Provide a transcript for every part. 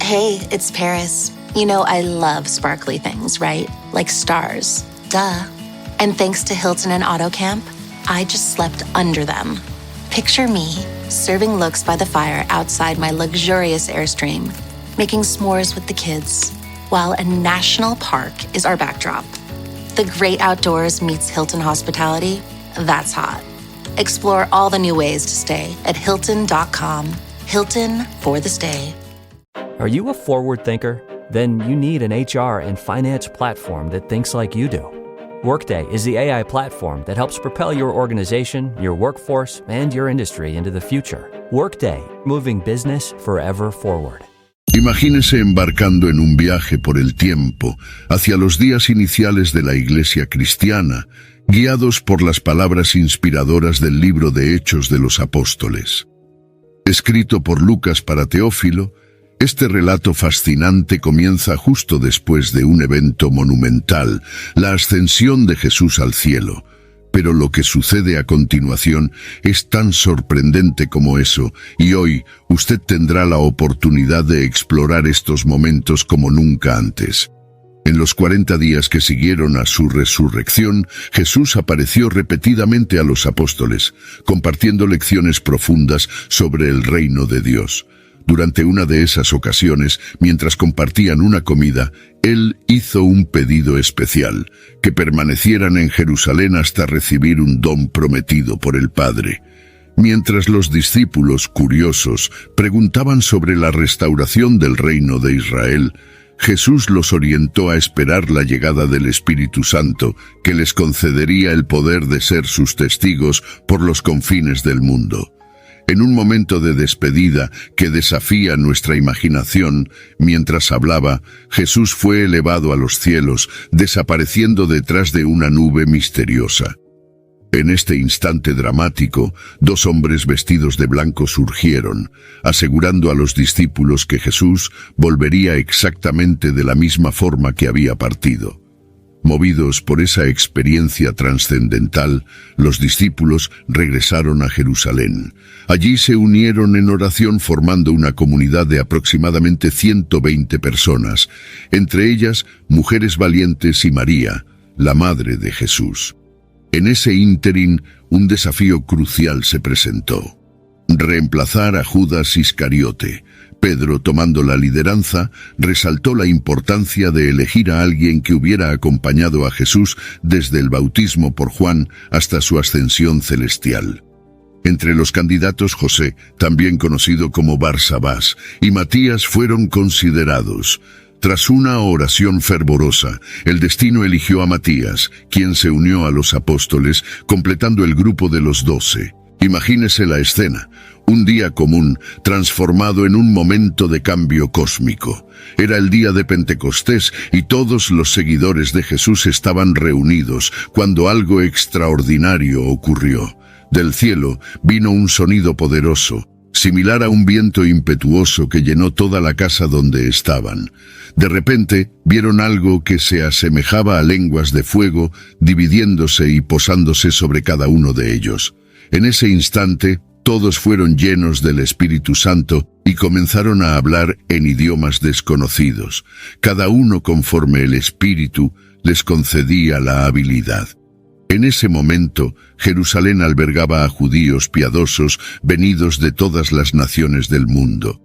Hey, it's Paris. You know, I love sparkly things, right? Like stars. Duh. And thanks to Hilton and AutoCamp, I just slept under them. Picture me, serving looks by the fire outside my luxurious Airstream, making s'mores with the kids, while a national park is our backdrop. The great outdoors meets Hilton hospitality. That's hot. Explore all the new ways to stay at Hilton.com. Hilton for the stay. Are you a forward thinker? Then you need an HR and finance platform that thinks like you do. Workday is the AI platform that helps propel your organization, your workforce, and your industry into the future. Workday, moving business forever forward. Imagínese embarcando en un viaje por el tiempo hacia los días iniciales de la Iglesia cristiana, guiados por las palabras inspiradoras del libro de Hechos de los Apóstoles. Escrito por Lucas para Teófilo, este relato fascinante comienza justo después de un evento monumental, la ascensión de Jesús al cielo. Pero lo que sucede a continuación es tan sorprendente como eso, y hoy usted tendrá la oportunidad de explorar estos momentos como nunca antes. En los 40 días que siguieron a su resurrección, Jesús apareció repetidamente a los apóstoles, compartiendo lecciones profundas sobre el reino de Dios. Durante una de esas ocasiones, mientras compartían una comida, Él hizo un pedido especial, que permanecieran en Jerusalén hasta recibir un don prometido por el Padre. Mientras los discípulos, curiosos, preguntaban sobre la restauración del reino de Israel, Jesús los orientó a esperar la llegada del Espíritu Santo, que les concedería el poder de ser sus testigos por los confines del mundo. En un momento de despedida que desafía nuestra imaginación, mientras hablaba, Jesús fue elevado a los cielos, desapareciendo detrás de una nube misteriosa. En este instante dramático, dos hombres vestidos de blanco surgieron, asegurando a los discípulos que Jesús volvería exactamente de la misma forma que había partido. Movidos por esa experiencia trascendental, los discípulos regresaron a Jerusalén. Allí se unieron en oración formando una comunidad de aproximadamente 120 personas, entre ellas mujeres valientes y María, la madre de Jesús. En ese ínterin, un desafío crucial se presentó: reemplazar a Judas Iscariote. Pedro, tomando la lideranza, resaltó la importancia de elegir a alguien que hubiera acompañado a Jesús desde el bautismo por Juan hasta su ascensión celestial. Entre los candidatos, José, también conocido como Barsabás, y Matías fueron considerados. Tras una oración fervorosa, el destino eligió a Matías, quien se unió a los apóstoles, completando el grupo de los 12. Imagínese la escena: un día común transformado en un momento de cambio cósmico. Era el día de Pentecostés y todos los seguidores de Jesús estaban reunidos cuando algo extraordinario ocurrió. Del cielo vino un sonido poderoso, similar a un viento impetuoso que llenó toda la casa donde estaban. De repente vieron algo que se asemejaba a lenguas de fuego, dividiéndose y posándose sobre cada uno de ellos. En ese instante, todos fueron llenos del Espíritu Santo y comenzaron a hablar en idiomas desconocidos, cada uno conforme el Espíritu les concedía la habilidad. En ese momento, Jerusalén albergaba a judíos piadosos venidos de todas las naciones del mundo.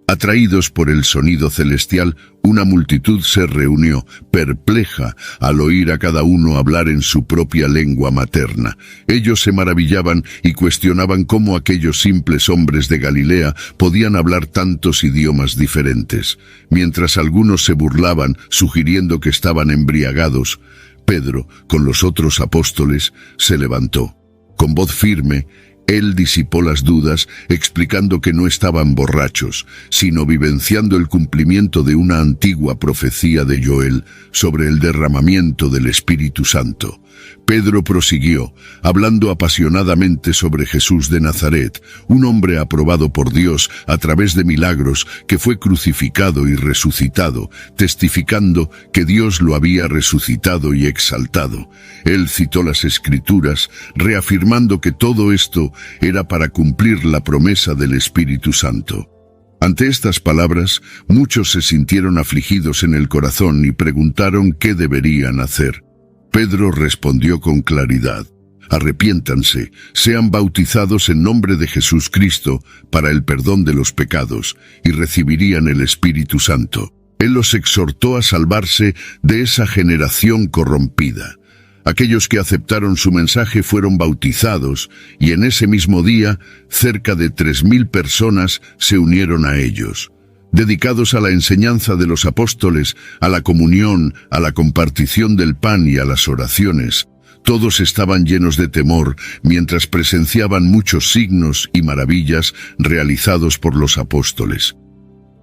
Atraídos por el sonido celestial, una multitud se reunió, perpleja, al oír a cada uno hablar en su propia lengua materna. Ellos se maravillaban y cuestionaban cómo aquellos simples hombres de Galilea podían hablar tantos idiomas diferentes. Mientras algunos se burlaban, sugiriendo que estaban embriagados, Pedro, con los otros apóstoles, se levantó. Con voz firme, él disipó las dudas, explicando que no estaban borrachos, sino vivenciando el cumplimiento de una antigua profecía de Joel sobre el derramamiento del Espíritu Santo. Pedro prosiguió, hablando apasionadamente sobre Jesús de Nazaret, un hombre aprobado por Dios a través de milagros, que fue crucificado y resucitado, testificando que Dios lo había resucitado y exaltado. Él citó las Escrituras, reafirmando que todo esto era para cumplir la promesa del Espíritu Santo. Ante estas palabras, muchos se sintieron afligidos en el corazón y preguntaron qué deberían hacer. Pedro respondió con claridad: arrepiéntanse, sean bautizados en nombre de Jesús Cristo para el perdón de los pecados, y recibirían el Espíritu Santo. Él los exhortó a salvarse de esa generación corrompida. Aquellos que aceptaron su mensaje fueron bautizados, y en ese mismo día, cerca de 3.000 personas se unieron a ellos. Dedicados a la enseñanza de los apóstoles, a la comunión, a la compartición del pan y a las oraciones, todos estaban llenos de temor mientras presenciaban muchos signos y maravillas realizados por los apóstoles.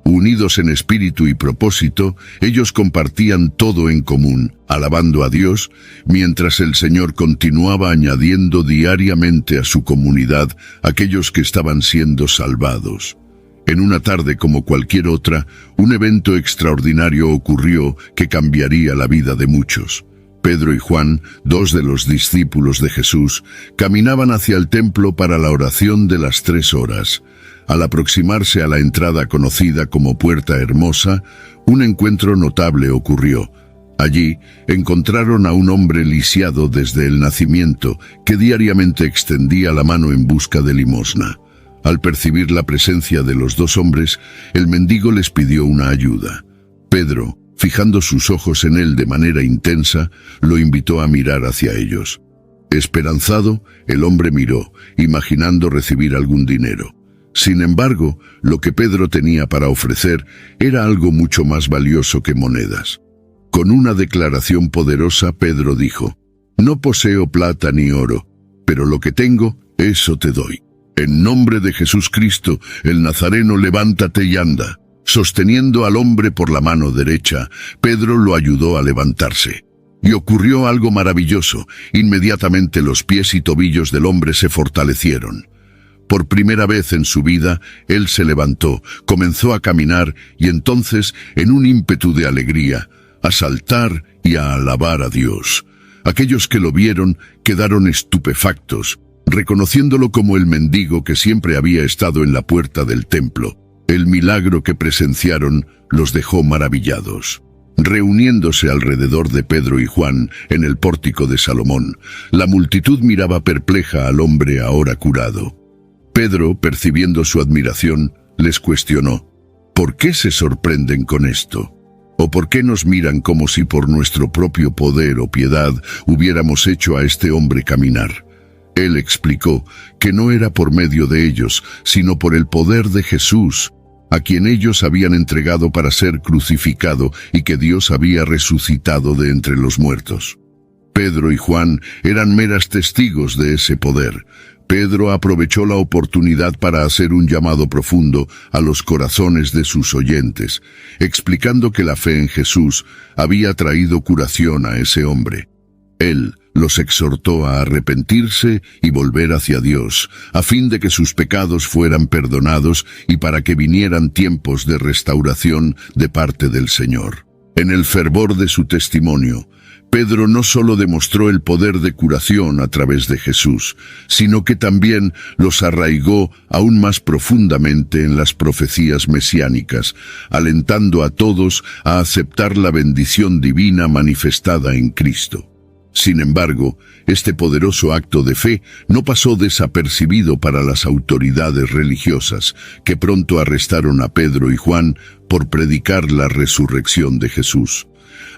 Unidos en espíritu y propósito, ellos compartían todo en común, alabando a Dios, mientras el Señor continuaba añadiendo diariamente a su comunidad aquellos que estaban siendo salvados. En una tarde como cualquier otra, un evento extraordinario ocurrió que cambiaría la vida de muchos. Pedro y Juan, dos de los discípulos de Jesús, caminaban hacia el templo para la oración de las 3 horas. Al aproximarse a la entrada conocida como Puerta Hermosa, un encuentro notable ocurrió. Allí encontraron a un hombre lisiado desde el nacimiento, que diariamente extendía la mano en busca de limosna. Al percibir la presencia de los 2 hombres, el mendigo les pidió una ayuda. Pedro, fijando sus ojos en él de manera intensa, lo invitó a mirar hacia ellos. Esperanzado, el hombre miró, imaginando recibir algún dinero. Sin embargo, lo que Pedro tenía para ofrecer era algo mucho más valioso que monedas. Con una declaración poderosa, Pedro dijo: «No poseo plata ni oro, pero lo que tengo, eso te doy. En nombre de Jesús Cristo, el Nazareno, levántate y anda». Sosteniendo al hombre por la mano derecha, Pedro lo ayudó a levantarse. Y ocurrió algo maravilloso. Inmediatamente los pies y tobillos del hombre se fortalecieron. Por primera vez en su vida, él se levantó, comenzó a caminar y entonces, en un ímpetu de alegría, a saltar y a alabar a Dios. Aquellos que lo vieron quedaron estupefactos, reconociéndolo como el mendigo que siempre había estado en la puerta del templo. El milagro que presenciaron los dejó maravillados. Reuniéndose alrededor de Pedro y Juan en el pórtico de Salomón, la multitud miraba perpleja al hombre ahora curado. Pedro, percibiendo su admiración, les cuestionó: ¿por qué se sorprenden con esto? ¿O por qué nos miran como si por nuestro propio poder o piedad hubiéramos hecho a este hombre caminar? Él explicó que no era por medio de ellos, sino por el poder de Jesús, a quien ellos habían entregado para ser crucificado y que Dios había resucitado de entre los muertos. Pedro y Juan eran meras testigos de ese poder. Pedro aprovechó la oportunidad para hacer un llamado profundo a los corazones de sus oyentes, explicando que la fe en Jesús había traído curación a ese hombre. Él los exhortó a arrepentirse y volver hacia Dios, a fin de que sus pecados fueran perdonados y para que vinieran tiempos de restauración de parte del Señor. En el fervor de su testimonio, Pedro no solo demostró el poder de curación a través de Jesús, sino que también los arraigó aún más profundamente en las profecías mesiánicas, alentando a todos a aceptar la bendición divina manifestada en Cristo. Sin embargo, este poderoso acto de fe no pasó desapercibido para las autoridades religiosas, que pronto arrestaron a Pedro y Juan por predicar la resurrección de Jesús.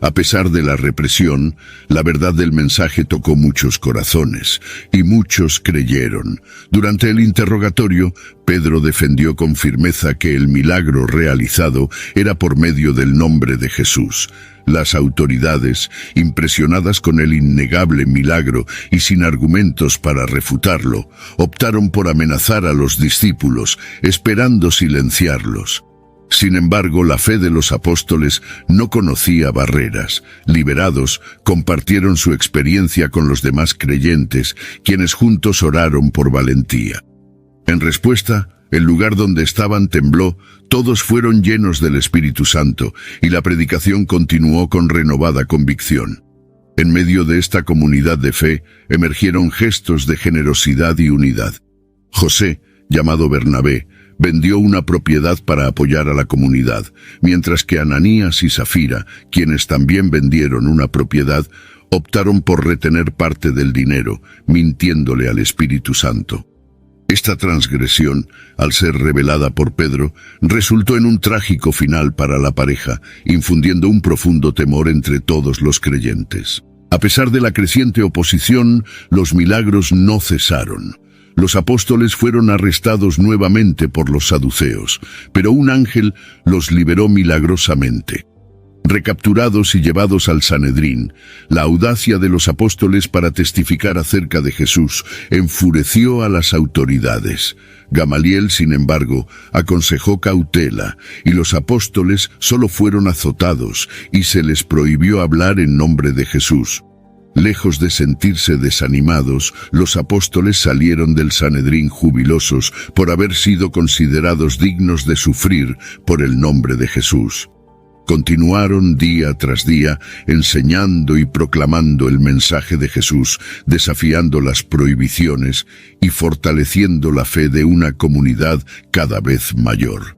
A pesar de la represión, la verdad del mensaje tocó muchos corazones, y muchos creyeron. Durante el interrogatorio, Pedro defendió con firmeza que el milagro realizado era por medio del nombre de Jesús. Las autoridades, impresionadas con el innegable milagro y sin argumentos para refutarlo, optaron por amenazar a los discípulos, esperando silenciarlos. Sin embargo, la fe de los apóstoles no conocía barreras. Liberados, compartieron su experiencia con los demás creyentes, quienes juntos oraron por valentía. En respuesta, el lugar donde estaban tembló, todos fueron llenos del Espíritu Santo, y la predicación continuó con renovada convicción. En medio de esta comunidad de fe, emergieron gestos de generosidad y unidad. José, llamado Bernabé, vendió una propiedad para apoyar a la comunidad, mientras que Ananías y Safira, quienes también vendieron una propiedad, optaron por retener parte del dinero, mintiéndole al Espíritu Santo. Esta transgresión, al ser revelada por Pedro, resultó en un trágico final para la pareja, infundiendo un profundo temor entre todos los creyentes. A pesar de la creciente oposición, los milagros no cesaron. Los apóstoles fueron arrestados nuevamente por los saduceos, pero un ángel los liberó milagrosamente. Recapturados y llevados al Sanedrín, la audacia de los apóstoles para testificar acerca de Jesús enfureció a las autoridades. Gamaliel, sin embargo, aconsejó cautela, y los apóstoles solo fueron azotados, y se les prohibió hablar en nombre de Jesús. Lejos de sentirse desanimados, los apóstoles salieron del Sanedrín jubilosos por haber sido considerados dignos de sufrir por el nombre de Jesús. Continuaron día tras día enseñando y proclamando el mensaje de Jesús, desafiando las prohibiciones y fortaleciendo la fe de una comunidad cada vez mayor.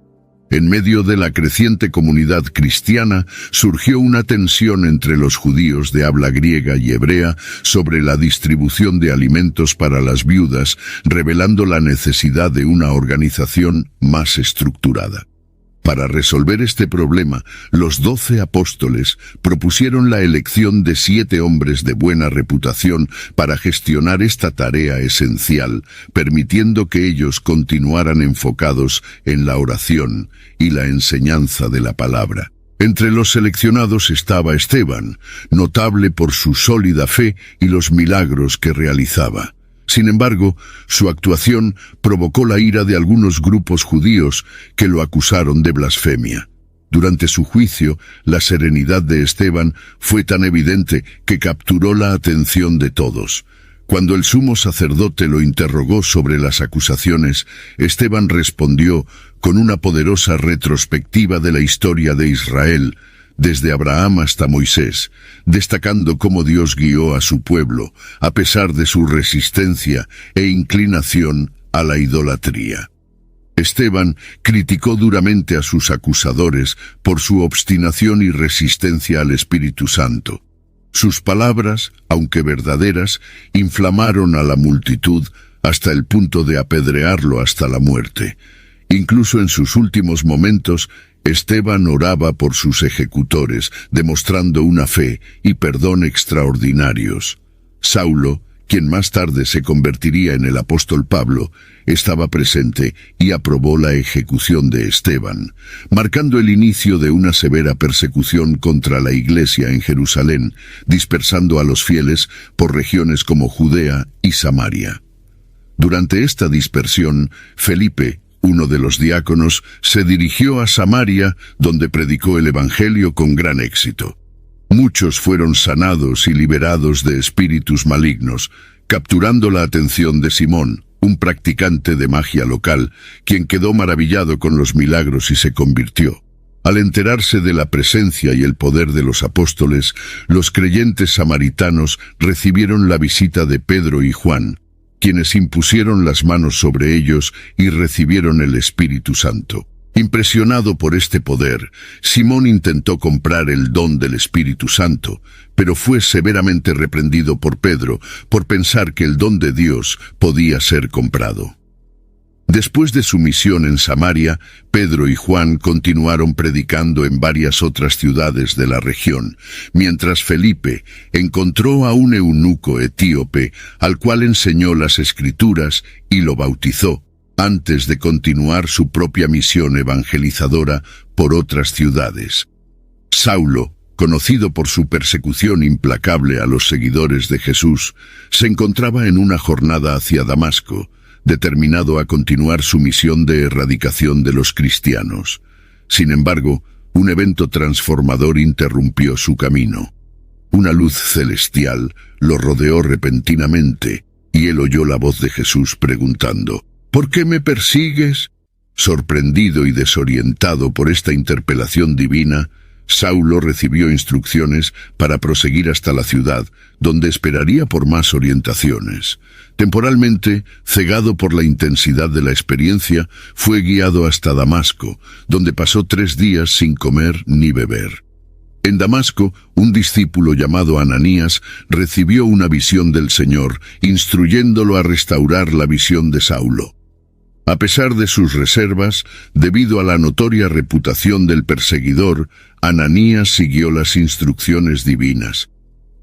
En medio de la creciente comunidad cristiana surgió una tensión entre los judíos de habla griega y hebrea sobre la distribución de alimentos para las viudas, revelando la necesidad de una organización más estructurada. Para resolver este problema, los 12 apóstoles propusieron la elección de 7 hombres de buena reputación para gestionar esta tarea esencial, permitiendo que ellos continuaran enfocados en la oración y la enseñanza de la palabra. Entre los seleccionados estaba Esteban, notable por su sólida fe y los milagros que realizaba. Sin embargo, su actuación provocó la ira de algunos grupos judíos que lo acusaron de blasfemia. Durante su juicio, la serenidad de Esteban fue tan evidente que capturó la atención de todos. Cuando el sumo sacerdote lo interrogó sobre las acusaciones, Esteban respondió con una poderosa retrospectiva de la historia de Israel, desde Abraham hasta Moisés, destacando cómo Dios guió a su pueblo, a pesar de su resistencia e inclinación a la idolatría. Esteban criticó duramente a sus acusadores por su obstinación y resistencia al Espíritu Santo. Sus palabras, aunque verdaderas, inflamaron a la multitud hasta el punto de apedrearlo hasta la muerte. Incluso en sus últimos momentos, Esteban oraba por sus ejecutores, demostrando una fe y perdón extraordinarios. Saulo, quien más tarde se convertiría en el apóstol Pablo, estaba presente y aprobó la ejecución de Esteban, marcando el inicio de una severa persecución contra la Iglesia en Jerusalén, dispersando a los fieles por regiones como Judea y Samaria. Durante esta dispersión, Felipe, uno de los diáconos, se dirigió a Samaria, donde predicó el Evangelio con gran éxito. Muchos fueron sanados y liberados de espíritus malignos, capturando la atención de Simón, un practicante de magia local, quien quedó maravillado con los milagros y se convirtió. Al enterarse de la presencia y el poder de los apóstoles, los creyentes samaritanos recibieron la visita de Pedro y Juan, quienes impusieron las manos sobre ellos y recibieron el Espíritu Santo. Impresionado por este poder, Simón intentó comprar el don del Espíritu Santo, pero fue severamente reprendido por Pedro por pensar que el don de Dios podía ser comprado. Después de su misión en Samaria, Pedro y Juan continuaron predicando en varias otras ciudades de la región, mientras Felipe encontró a un eunuco etíope al cual enseñó las Escrituras y lo bautizó, antes de continuar su propia misión evangelizadora por otras ciudades. Saulo, conocido por su persecución implacable a los seguidores de Jesús, se encontraba en una jornada hacia Damasco, determinado a continuar su misión de erradicación de los cristianos. Sin embargo, un evento transformador interrumpió su camino. Una luz celestial lo rodeó repentinamente, y él oyó la voz de Jesús preguntando, ¿por qué me persigues? Sorprendido y desorientado por esta interpelación divina, Saulo recibió instrucciones para proseguir hasta la ciudad, donde esperaría por más orientaciones. Temporalmente, cegado por la intensidad de la experiencia, fue guiado hasta Damasco, donde pasó 3 días sin comer ni beber. En Damasco, un discípulo llamado Ananías recibió una visión del Señor, instruyéndolo a restaurar la visión de Saulo. A pesar de sus reservas, debido a la notoria reputación del perseguidor, Ananías siguió las instrucciones divinas.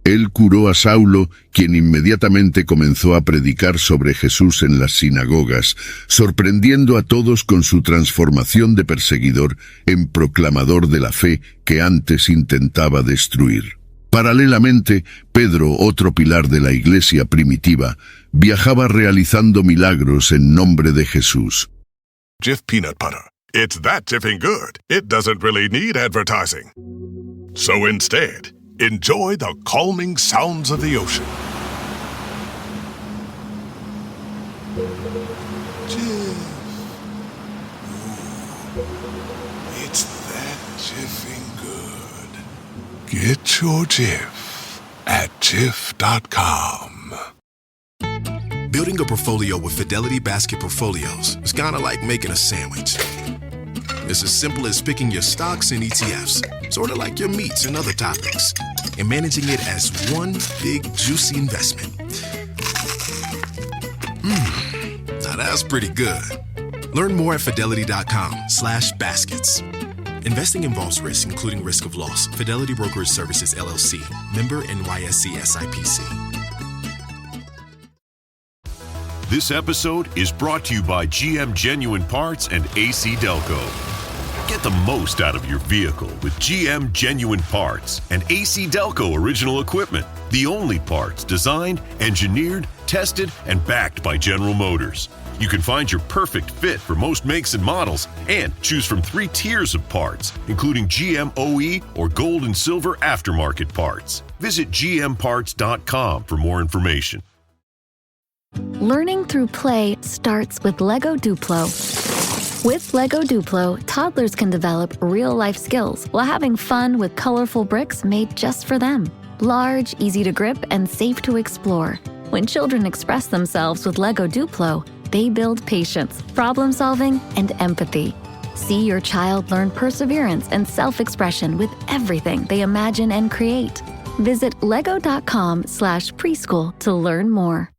Él curó a Saulo, quien inmediatamente comenzó a predicar sobre Jesús en las sinagogas, sorprendiendo a todos con su transformación de perseguidor en proclamador de la fe que antes intentaba destruir. Paralelamente, Pedro, otro pilar de la iglesia primitiva, viajaba realizando milagros en nombre de Jesús. Jif peanut butter. It's that jiffing good. It doesn't really need advertising. So instead, enjoy the calming sounds of the ocean. Jif. Ooh, it's that jiffing good. Get your Jif at Jif.com. Building a portfolio with Fidelity Basket Portfolios is kind of like making a sandwich. It's as simple as picking your stocks and ETFs, sort of like your meats and other toppings, and managing it as one big, juicy investment. Now that's pretty good. Learn more at Fidelity.com/baskets. Investing involves risk, including risk of loss. Fidelity Brokerage Services, LLC. Member NYSE SIPC. This episode is brought to you by GM Genuine Parts and AC Delco. Get the most out of your vehicle with GM Genuine Parts and AC Delco original equipment. The only parts designed, engineered, tested, and backed by General Motors. You can find your perfect fit for most makes and models and choose from 3 tiers of parts, including GM OE or gold and silver aftermarket parts. Visit gmparts.com for more information. Learning through play starts with Lego Duplo. With Lego Duplo, toddlers can develop real-life skills while having fun with colorful bricks made just for them. Large, easy to grip, and safe to explore. When children express themselves with Lego Duplo, they build patience, problem-solving, and empathy. See your child learn perseverance and self-expression with everything they imagine and create. Visit lego.com/preschool to learn more.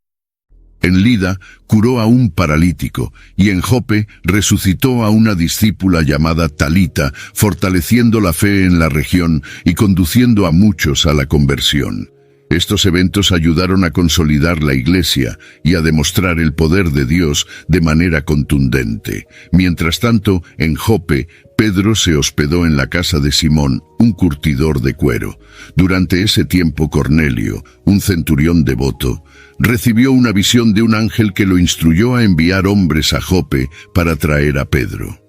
En Lida, curó a un paralítico, y en Jope resucitó a una discípula llamada Talita, fortaleciendo la fe en la región y conduciendo a muchos a la conversión. Estos eventos ayudaron a consolidar la iglesia y a demostrar el poder de Dios de manera contundente. Mientras tanto, en Jope, Pedro se hospedó en la casa de Simón, un curtidor de cuero. Durante ese tiempo, Cornelio, un centurión devoto, recibió una visión de un ángel que lo instruyó a enviar hombres a Jope para traer a Pedro.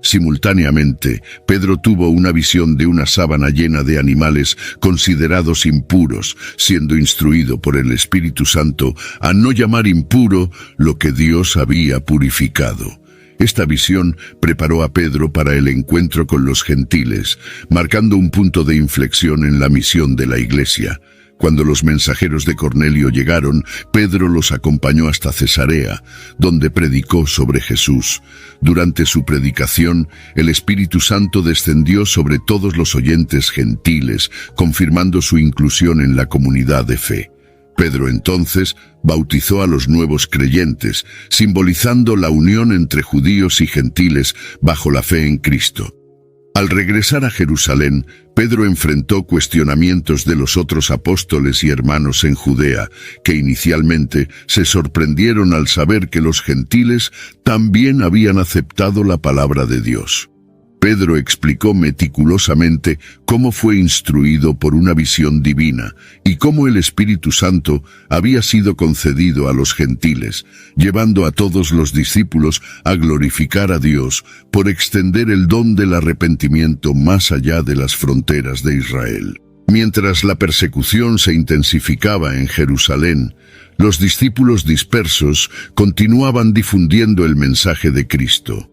Simultáneamente, Pedro tuvo una visión de una sábana llena de animales considerados impuros, siendo instruido por el Espíritu Santo a no llamar impuro lo que Dios había purificado. Esta visión preparó a Pedro para el encuentro con los gentiles, marcando un punto de inflexión en la misión de la iglesia. Cuando los mensajeros de Cornelio llegaron, Pedro los acompañó hasta Cesarea, donde predicó sobre Jesús. Durante su predicación, el Espíritu Santo descendió sobre todos los oyentes gentiles, confirmando su inclusión en la comunidad de fe. Pedro entonces bautizó a los nuevos creyentes, simbolizando la unión entre judíos y gentiles bajo la fe en Cristo. Al regresar a Jerusalén, Pedro enfrentó cuestionamientos de los otros apóstoles y hermanos en Judea, que inicialmente se sorprendieron al saber que los gentiles también habían aceptado la palabra de Dios. Pedro explicó meticulosamente cómo fue instruido por una visión divina y cómo el Espíritu Santo había sido concedido a los gentiles, llevando a todos los discípulos a glorificar a Dios por extender el don del arrepentimiento más allá de las fronteras de Israel. Mientras la persecución se intensificaba en Jerusalén, los discípulos dispersos continuaban difundiendo el mensaje de Cristo.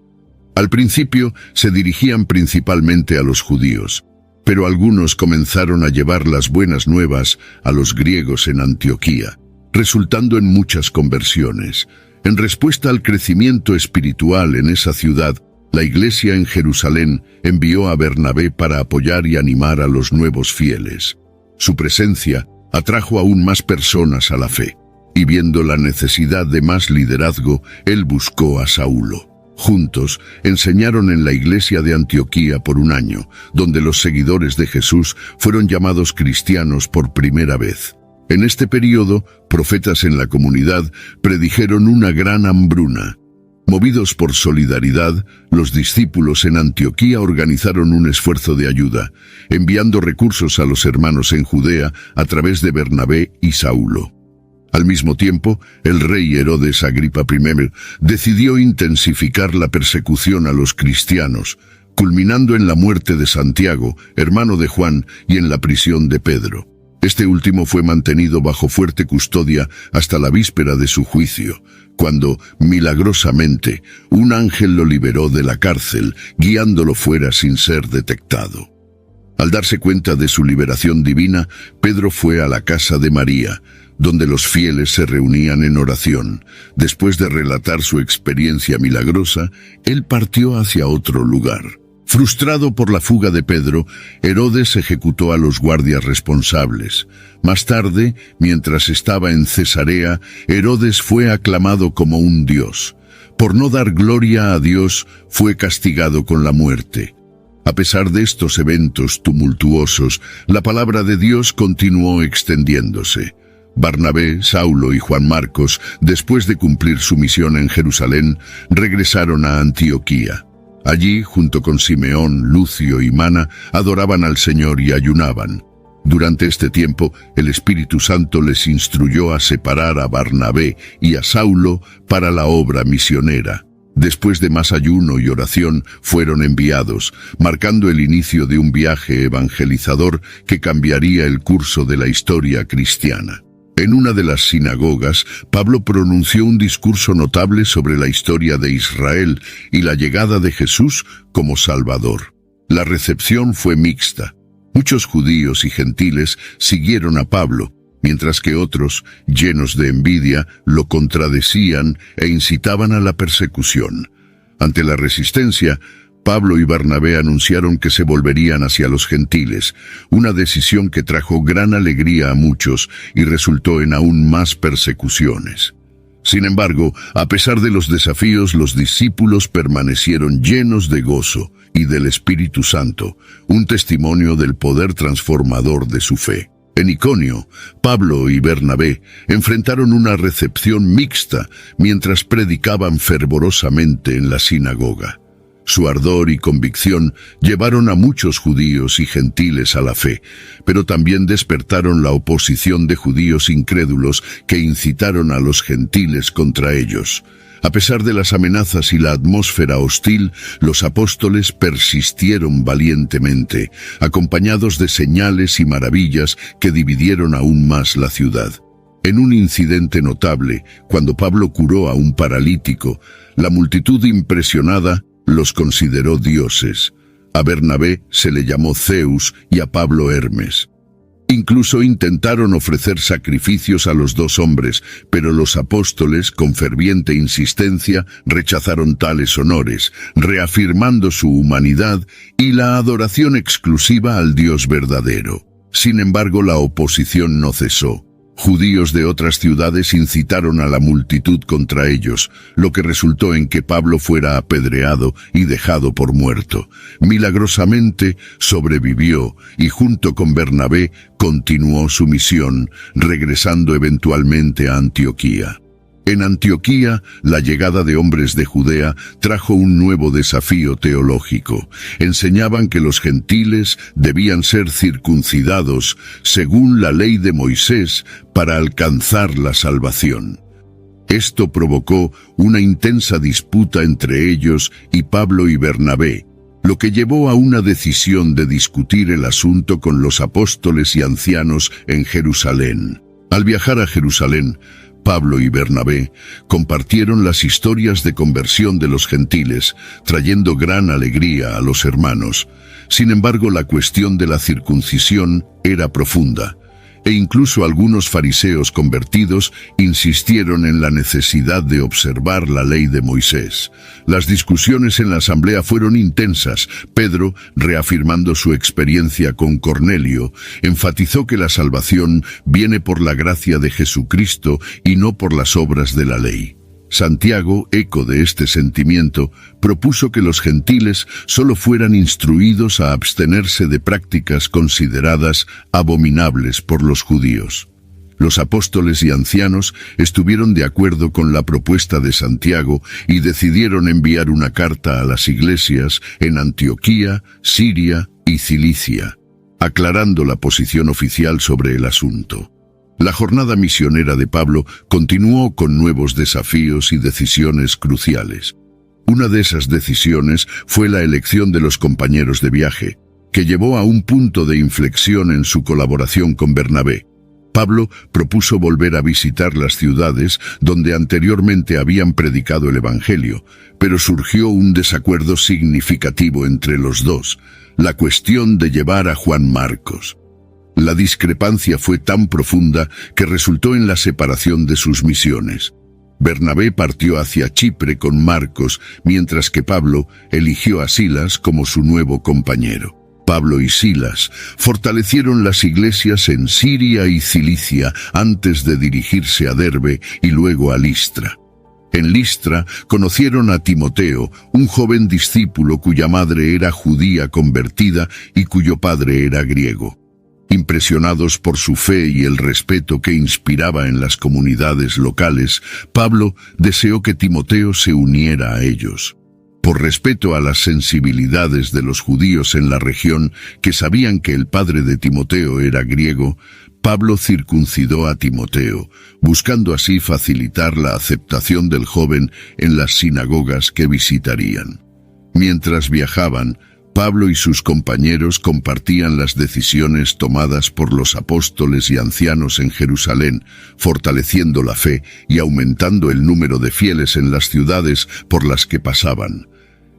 Al principio se dirigían principalmente a los judíos, Pero algunos comenzaron a llevar las buenas nuevas a los griegos en Antioquía, resultando en muchas conversiones. En respuesta al crecimiento espiritual en esa ciudad, la iglesia en Jerusalén envió a Bernabé para apoyar y animar a los nuevos fieles. Su presencia atrajo aún más personas a la fe, y viendo la necesidad de más liderazgo, él buscó a Saulo. Juntos enseñaron en la iglesia de Antioquía por un año, donde los seguidores de Jesús fueron llamados cristianos por primera vez. En este período, profetas en la comunidad predijeron una gran hambruna. Movidos por solidaridad, los discípulos en Antioquía organizaron un esfuerzo de ayuda, enviando recursos a los hermanos en Judea a través de Bernabé y Saulo. Al mismo tiempo, el rey Herodes Agripa I decidió intensificar la persecución a los cristianos, culminando en la muerte de Santiago, hermano de Juan, y en la prisión de Pedro. Este último fue mantenido bajo fuerte custodia hasta la víspera de su juicio, cuando, milagrosamente, un ángel lo liberó de la cárcel, guiándolo fuera sin ser detectado. Al darse cuenta de su liberación divina, Pedro fue a la casa de María, donde los fieles se reunían en oración. Después de relatar su experiencia milagrosa, él partió hacia otro lugar. Frustrado por la fuga de Pedro, Herodes ejecutó a los guardias responsables. Más tarde, mientras estaba en Cesarea, Herodes fue aclamado como un dios. Por no dar gloria a Dios, fue castigado con la muerte. A pesar de estos eventos tumultuosos, la palabra de Dios continuó extendiéndose. Barnabé, Saulo y Juan Marcos, después de cumplir su misión en Jerusalén, regresaron a Antioquía. Allí, junto con Simeón, Lucio y Mana, adoraban al Señor y ayunaban. Durante este tiempo, el Espíritu Santo les instruyó a separar a Barnabé y a Saulo para la obra misionera. Después de más ayuno y oración, fueron enviados, marcando el inicio de un viaje evangelizador que cambiaría el curso de la historia cristiana. En una de las sinagogas, Pablo pronunció un discurso notable sobre la historia de Israel y la llegada de Jesús como Salvador. La recepción fue mixta. Muchos judíos y gentiles siguieron a Pablo, mientras que otros, llenos de envidia, lo contradecían e incitaban a la persecución. Ante la resistencia, Pablo y Bernabé anunciaron que se volverían hacia los gentiles, una decisión que trajo gran alegría a muchos y resultó en aún más persecuciones. Sin embargo, a pesar de los desafíos, los discípulos permanecieron llenos de gozo y del Espíritu Santo, un testimonio del poder transformador de su fe. En Iconio, Pablo y Bernabé enfrentaron una recepción mixta mientras predicaban fervorosamente en la sinagoga. Su ardor y convicción llevaron a muchos judíos y gentiles a la fe, pero también despertaron la oposición de judíos incrédulos que incitaron a los gentiles contra ellos. A pesar de las amenazas y la atmósfera hostil, los apóstoles persistieron valientemente, acompañados de señales y maravillas que dividieron aún más la ciudad. En un incidente notable, cuando Pablo curó a un paralítico, la multitud impresionada los consideró dioses. A Bernabé se le llamó Zeus y a Pablo Hermes. Incluso intentaron ofrecer sacrificios a los dos hombres, pero los apóstoles, con ferviente insistencia, rechazaron tales honores, reafirmando su humanidad y la adoración exclusiva al Dios verdadero. Sin embargo, la oposición no cesó. Judíos de otras ciudades incitaron a la multitud contra ellos, lo que resultó en que Pablo fuera apedreado y dejado por muerto. Milagrosamente sobrevivió y junto con Bernabé continuó su misión, regresando eventualmente a Antioquía. En Antioquía, la llegada de hombres de Judea trajo un nuevo desafío teológico. Enseñaban que los gentiles debían ser circuncidados según la ley de Moisés para alcanzar la salvación. Esto provocó una intensa disputa entre ellos y Pablo y Bernabé, lo que llevó a una decisión de discutir el asunto con los apóstoles y ancianos en Jerusalén. Al viajar a Jerusalén, Pablo y Bernabé compartieron las historias de conversión de los gentiles, trayendo gran alegría a los hermanos. Sin embargo, la cuestión de la circuncisión era profunda, e incluso algunos fariseos convertidos insistieron en la necesidad de observar la ley de Moisés. Las discusiones en la asamblea fueron intensas. Pedro, reafirmando su experiencia con Cornelio, enfatizó que la salvación viene por la gracia de Jesucristo y no por las obras de la ley. Santiago, eco de este sentimiento, propuso que los gentiles solo fueran instruidos a abstenerse de prácticas consideradas abominables por los judíos. Los apóstoles y ancianos estuvieron de acuerdo con la propuesta de Santiago y decidieron enviar una carta a las iglesias en Antioquía, Siria y Cilicia, aclarando la posición oficial sobre el asunto. La jornada misionera de Pablo continuó con nuevos desafíos y decisiones cruciales. Una de esas decisiones fue la elección de los compañeros de viaje, que llevó a un punto de inflexión en su colaboración con Bernabé. Pablo propuso volver a visitar las ciudades donde anteriormente habían predicado el Evangelio, pero surgió un desacuerdo significativo entre los dos, la cuestión de llevar a Juan Marcos. La discrepancia fue tan profunda que resultó en la separación de sus misiones. Bernabé partió hacia Chipre con Marcos, mientras que Pablo eligió a Silas como su nuevo compañero. Pablo y Silas fortalecieron las iglesias en Siria y Cilicia antes de dirigirse a Derbe y luego a Listra. En Listra conocieron a Timoteo, un joven discípulo cuya madre era judía convertida y cuyo padre era griego. Impresionados por su fe y el respeto que inspiraba en las comunidades locales, Pablo deseó que Timoteo se uniera a ellos. Por respeto a las sensibilidades de los judíos en la región, que sabían que el padre de Timoteo era griego, Pablo circuncidó a Timoteo, buscando así facilitar la aceptación del joven en las sinagogas que visitarían. Mientras viajaban, Pablo y sus compañeros compartían las decisiones tomadas por los apóstoles y ancianos en Jerusalén, fortaleciendo la fe y aumentando el número de fieles en las ciudades por las que pasaban.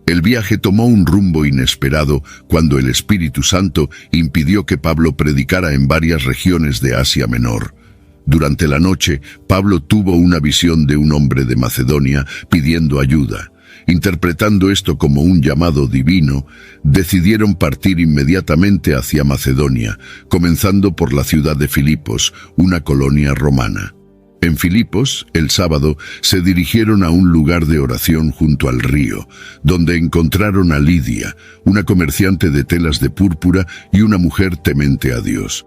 El viaje tomó un rumbo inesperado cuando el Espíritu Santo impidió que Pablo predicara en varias regiones de Asia Menor. Durante la noche, Pablo tuvo una visión de un hombre de Macedonia pidiendo ayuda. Interpretando esto como un llamado divino, decidieron partir inmediatamente hacia Macedonia, comenzando por la ciudad de Filipos, una colonia romana. En Filipos, el sábado, se dirigieron a un lugar de oración junto al río, donde encontraron a Lidia, una comerciante de telas de púrpura y una mujer temente a Dios.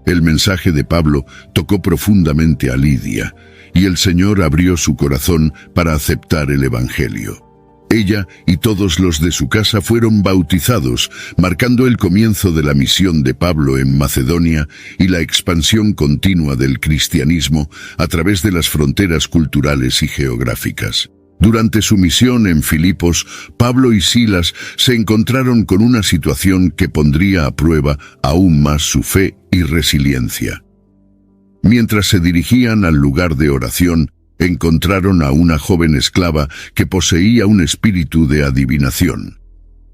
El mensaje de Pablo tocó profundamente a Lidia, y el Señor abrió su corazón para aceptar el Evangelio. Ella y todos los de su casa fueron bautizados, marcando el comienzo de la misión de Pablo en Macedonia y la expansión continua del cristianismo a través de las fronteras culturales y geográficas. Durante su misión en Filipos, Pablo y Silas se encontraron con una situación que pondría a prueba aún más su fe y resiliencia. Mientras se dirigían al lugar de oración, encontraron a una joven esclava que poseía un espíritu de adivinación.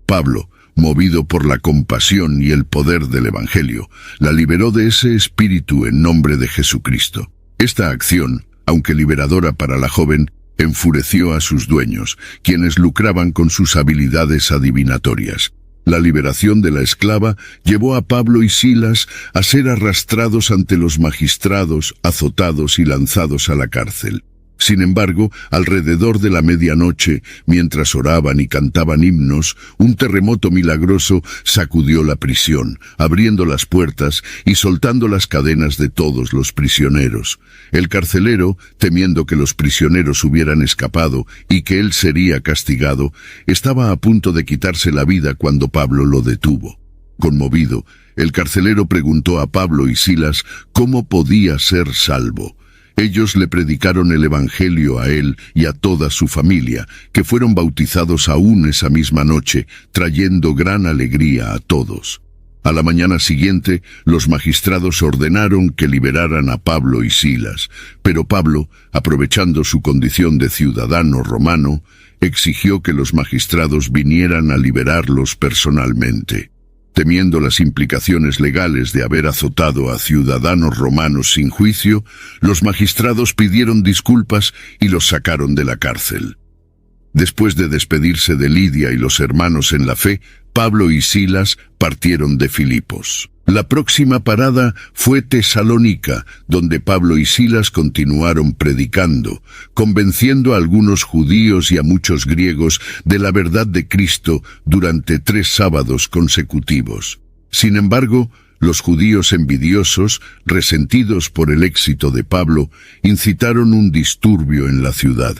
Pablo, movido por la compasión y el poder del Evangelio, la liberó de ese espíritu en nombre de Jesucristo. Esta acción, aunque liberadora para la joven, enfureció a sus dueños, quienes lucraban con sus habilidades adivinatorias. La liberación de la esclava llevó a Pablo y Silas a ser arrastrados ante los magistrados, azotados y lanzados a la cárcel. Sin embargo, alrededor de la medianoche, mientras oraban y cantaban himnos, un terremoto milagroso sacudió la prisión, abriendo las puertas y soltando las cadenas de todos los prisioneros. El carcelero, temiendo que los prisioneros hubieran escapado y que él sería castigado, estaba a punto de quitarse la vida cuando Pablo lo detuvo. Conmovido, el carcelero preguntó a Pablo y Silas cómo podía ser salvo. Ellos le predicaron el Evangelio a él y a toda su familia, que fueron bautizados aún esa misma noche, trayendo gran alegría a todos. A la mañana siguiente, los magistrados ordenaron que liberaran a Pablo y Silas, pero Pablo, aprovechando su condición de ciudadano romano, exigió que los magistrados vinieran a liberarlos personalmente. Temiendo las implicaciones legales de haber azotado a ciudadanos romanos sin juicio, los magistrados pidieron disculpas y los sacaron de la cárcel. Después de despedirse de Lidia y los hermanos en la fe, Pablo y Silas partieron de Filipos. La próxima parada fue Tesalónica, donde Pablo y Silas continuaron predicando, convenciendo a algunos judíos y a muchos griegos de la verdad de Cristo durante 3 sábados consecutivos. Sin embargo, los judíos envidiosos, resentidos por el éxito de Pablo, incitaron un disturbio en la ciudad.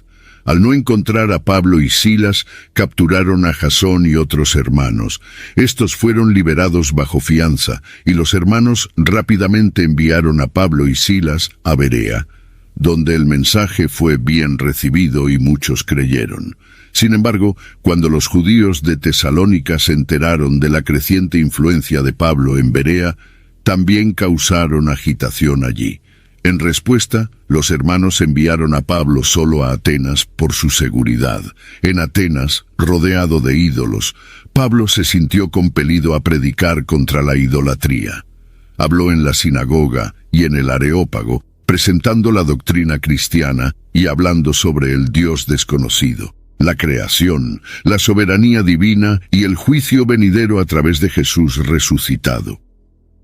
Al no encontrar a Pablo y Silas, capturaron a Jasón y otros hermanos. Estos fueron liberados bajo fianza, y los hermanos rápidamente enviaron a Pablo y Silas a Berea, donde el mensaje fue bien recibido y muchos creyeron. Sin embargo, cuando los judíos de Tesalónica se enteraron de la creciente influencia de Pablo en Berea, también causaron agitación allí. En respuesta, los hermanos enviaron a Pablo solo a Atenas por su seguridad. En Atenas, rodeado de ídolos, Pablo se sintió compelido a predicar contra la idolatría. Habló en la sinagoga y en el Areópago, presentando la doctrina cristiana y hablando sobre el Dios desconocido, la creación, la soberanía divina y el juicio venidero a través de Jesús resucitado.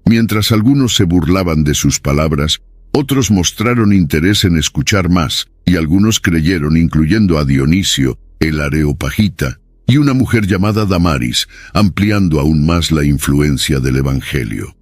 Mientras algunos se burlaban de sus palabras, otros mostraron interés en escuchar más, y algunos creyeron, incluyendo a Dionisio, el areopagita, y una mujer llamada Damaris, ampliando aún más la influencia del Evangelio.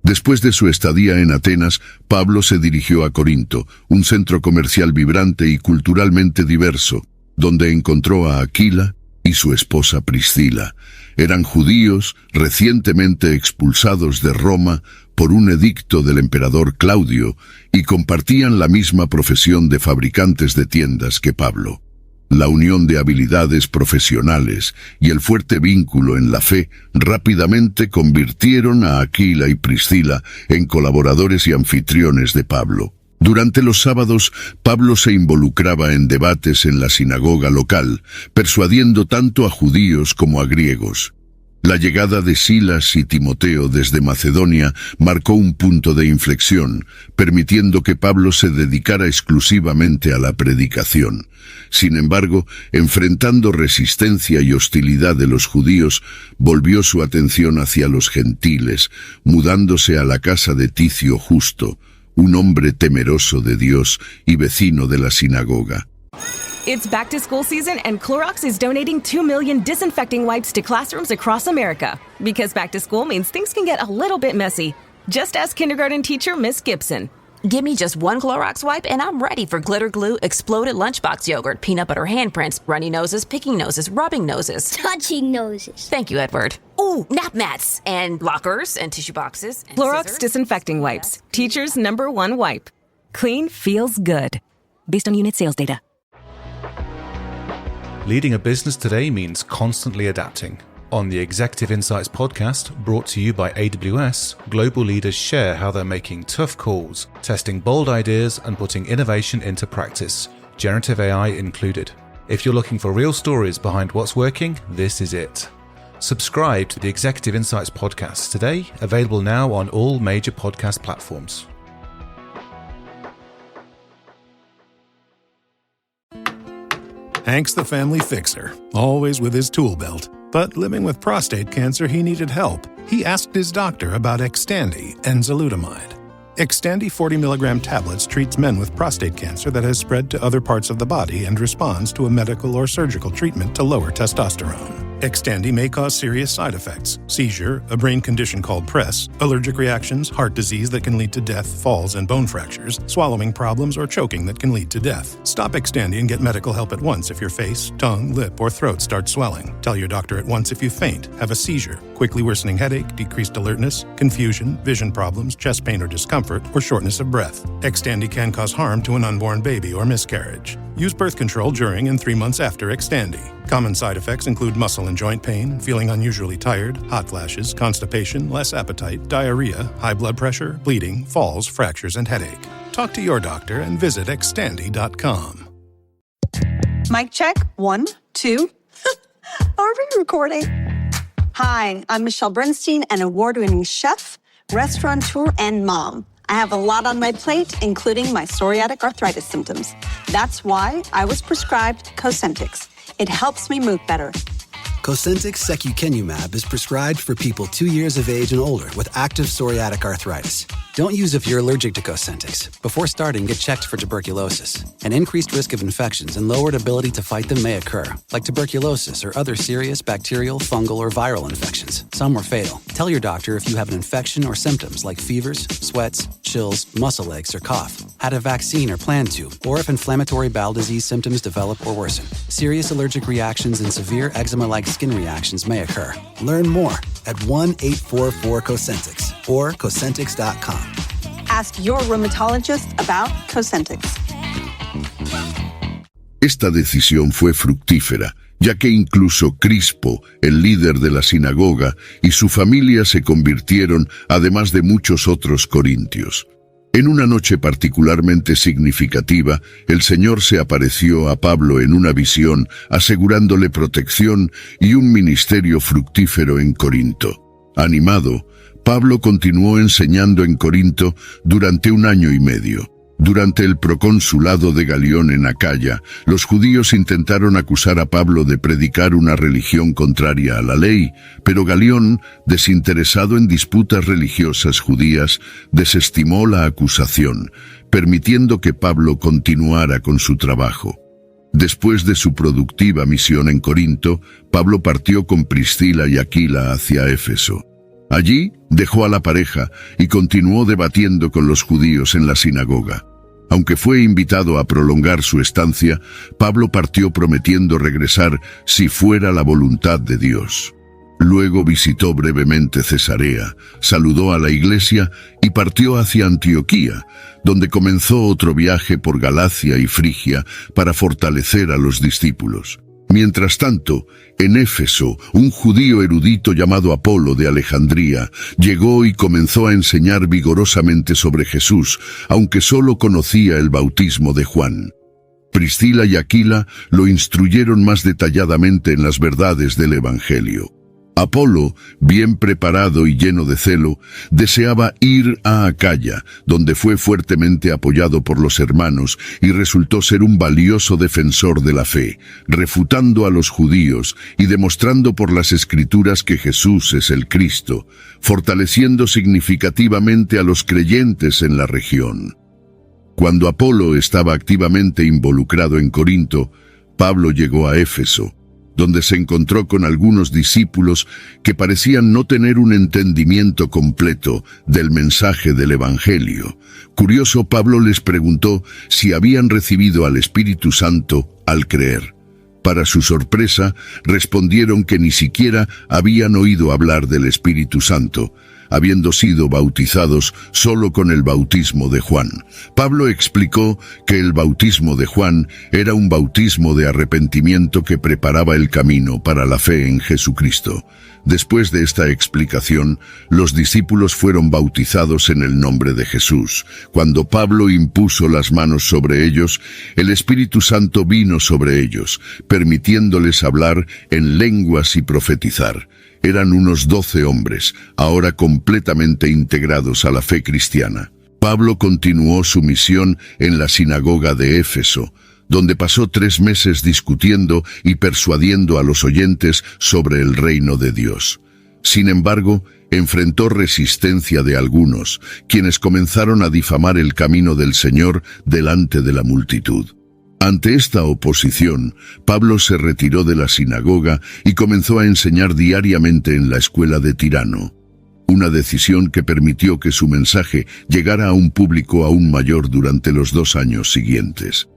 Después de su estadía en Atenas, Pablo se dirigió a Corinto, un centro comercial vibrante y culturalmente diverso, donde encontró a Aquila y su esposa Priscila. Eran judíos recientemente expulsados de Roma por un edicto del emperador Claudio y compartían la misma profesión de fabricantes de tiendas que Pablo. La unión de habilidades profesionales y el fuerte vínculo en la fe rápidamente convirtieron a Aquila y Priscila en colaboradores y anfitriones de Pablo. Durante los sábados, Pablo se involucraba en debates en la sinagoga local, persuadiendo tanto a judíos como a griegos. La llegada de Silas y Timoteo desde Macedonia marcó un punto de inflexión, permitiendo que Pablo se dedicara exclusivamente a la predicación. Sin embargo, enfrentando resistencia y hostilidad de los judíos, volvió su atención hacia los gentiles, mudándose a la casa de Ticio Justo, un hombre temeroso de Dios y vecino de la sinagoga. It's back to school season and Clorox is donating 2 million disinfecting wipes to classrooms across America. Because back to school means things can get a little bit messy. Just ask kindergarten teacher Miss Gibson. Give me just 1 Clorox wipe and I'm ready for glitter glue, exploded lunchbox yogurt, peanut butter handprints, runny noses, picking noses, rubbing noses. Touching noses. Thank you, Edward. Ooh, nap mats and lockers and tissue boxes. And Clorox scissors. disinfecting wipes. Teacher's #1 wipe. Clean feels good. Based on unit sales data. Leading a business today means constantly adapting. On the Executive Insights podcast, brought to you by AWS, global leaders share how they're making tough calls, testing bold ideas, and putting innovation into practice, generative AI included. If you're looking for real stories behind what's working, this is it. Subscribe to the Executive Insights podcast today, available now on all major podcast platforms. Hank's the family fixer, always with his tool belt. But living with prostate cancer, he needed help. He asked his doctor about Xtandi and enzalutamide. Xtandi 40 milligram tablets treats men with prostate cancer that has spread to other parts of the body and responds to a medical or surgical treatment to lower testosterone. Xtandi may cause serious side effects: seizure, a brain condition called PRESS, allergic reactions, heart disease that can lead to death, falls and bone fractures, swallowing problems, or choking that can lead to death. Stop Xtandi and get medical help at once if your face, tongue, lip, or throat start swelling. Tell your doctor at once if you faint, have a seizure, quickly worsening headache, decreased alertness, confusion, vision problems, chest pain or discomfort, or shortness of breath. Xtandi can cause harm to an unborn baby or miscarriage. Use birth control during and 3 months after Xtandi. Common side effects include muscle and joint pain, feeling unusually tired, hot flashes, constipation, less appetite, diarrhea, high blood pressure, bleeding, falls, fractures, and headache. Talk to your doctor and visit Xtandi.com. Mic check. 1, 2. Are we recording? Hi, I'm Michelle Bernstein, an award-winning chef, restaurateur, and mom. I have a lot on my plate, including my psoriatic arthritis symptoms. That's why I was prescribed Cosentyx. It helps me move better. Cosentyx secukinumab is prescribed for people 2 years of age and older with active psoriatic arthritis. Don't use if you're allergic to Cosentyx. Before starting, get checked for tuberculosis. An increased risk of infections and lowered ability to fight them may occur, like tuberculosis or other serious bacterial, fungal, or viral infections. Some were fatal. Tell your doctor if you have an infection or symptoms like fevers, sweats, chills, muscle aches, or cough, had a vaccine or plan to, or if inflammatory bowel disease symptoms develop or worsen. Serious allergic reactions and severe eczema-like skin reactions may occur. Learn more at 1-844-COSENTYX or Cosentyx.com. Ask your rheumatologist about Cosentyx. Esta decisión fue fructífera, ya que incluso Crispo, el líder de la sinagoga, y su familia se convirtieron, además de muchos otros corintios. En una noche particularmente significativa, el Señor se apareció a Pablo en una visión, asegurándole protección y un ministerio fructífero en Corinto. Animado, Pablo continuó enseñando en Corinto durante 1 año y medio. Durante el proconsulado de Galión en Acaya, los judíos intentaron acusar a Pablo de predicar una religión contraria a la ley, pero Galión, desinteresado en disputas religiosas judías, desestimó la acusación, permitiendo que Pablo continuara con su trabajo. Después de su productiva misión en Corinto, Pablo partió con Priscila y Aquila hacia Éfeso. Allí dejó a la pareja y continuó debatiendo con los judíos en la sinagoga. Aunque fue invitado a prolongar su estancia, Pablo partió prometiendo regresar si fuera la voluntad de Dios. Luego visitó brevemente Cesarea, saludó a la iglesia y partió hacia Antioquía, donde comenzó otro viaje por Galacia y Frigia para fortalecer a los discípulos. Mientras tanto, en Éfeso, un judío erudito llamado Apolo de Alejandría llegó y comenzó a enseñar vigorosamente sobre Jesús, aunque solo conocía el bautismo de Juan. Priscila y Aquila lo instruyeron más detalladamente en las verdades del Evangelio. Apolo, bien preparado y lleno de celo, deseaba ir a Acaya, donde fue fuertemente apoyado por los hermanos y resultó ser un valioso defensor de la fe, refutando a los judíos y demostrando por las Escrituras que Jesús es el Cristo, fortaleciendo significativamente a los creyentes en la región. Cuando Apolo estaba activamente involucrado en Corinto, Pablo llegó a Éfeso, donde se encontró con algunos discípulos que parecían no tener un entendimiento completo del mensaje del Evangelio. Curioso, Pablo les preguntó si habían recibido al Espíritu Santo al creer. Para su sorpresa, respondieron que ni siquiera habían oído hablar del Espíritu Santo, habiendo sido bautizados solo con el bautismo de Juan. Pablo explicó que el bautismo de Juan era un bautismo de arrepentimiento que preparaba el camino para la fe en Jesucristo. Después de esta explicación, los discípulos fueron bautizados en el nombre de Jesús. Cuando Pablo impuso las manos sobre ellos, el Espíritu Santo vino sobre ellos, permitiéndoles hablar en lenguas y profetizar. Eran unos 12 hombres, ahora completamente integrados a la fe cristiana. Pablo continuó su misión en la sinagoga de Éfeso, donde pasó 3 meses discutiendo y persuadiendo a los oyentes sobre el reino de Dios. Sin embargo, enfrentó resistencia de algunos, quienes comenzaron a difamar el camino del Señor delante de la multitud. Ante esta oposición, Pablo se retiró de la sinagoga y comenzó a enseñar diariamente en la escuela de Tirano, una decisión que permitió que su mensaje llegara a un público aún mayor durante los 2 años siguientes.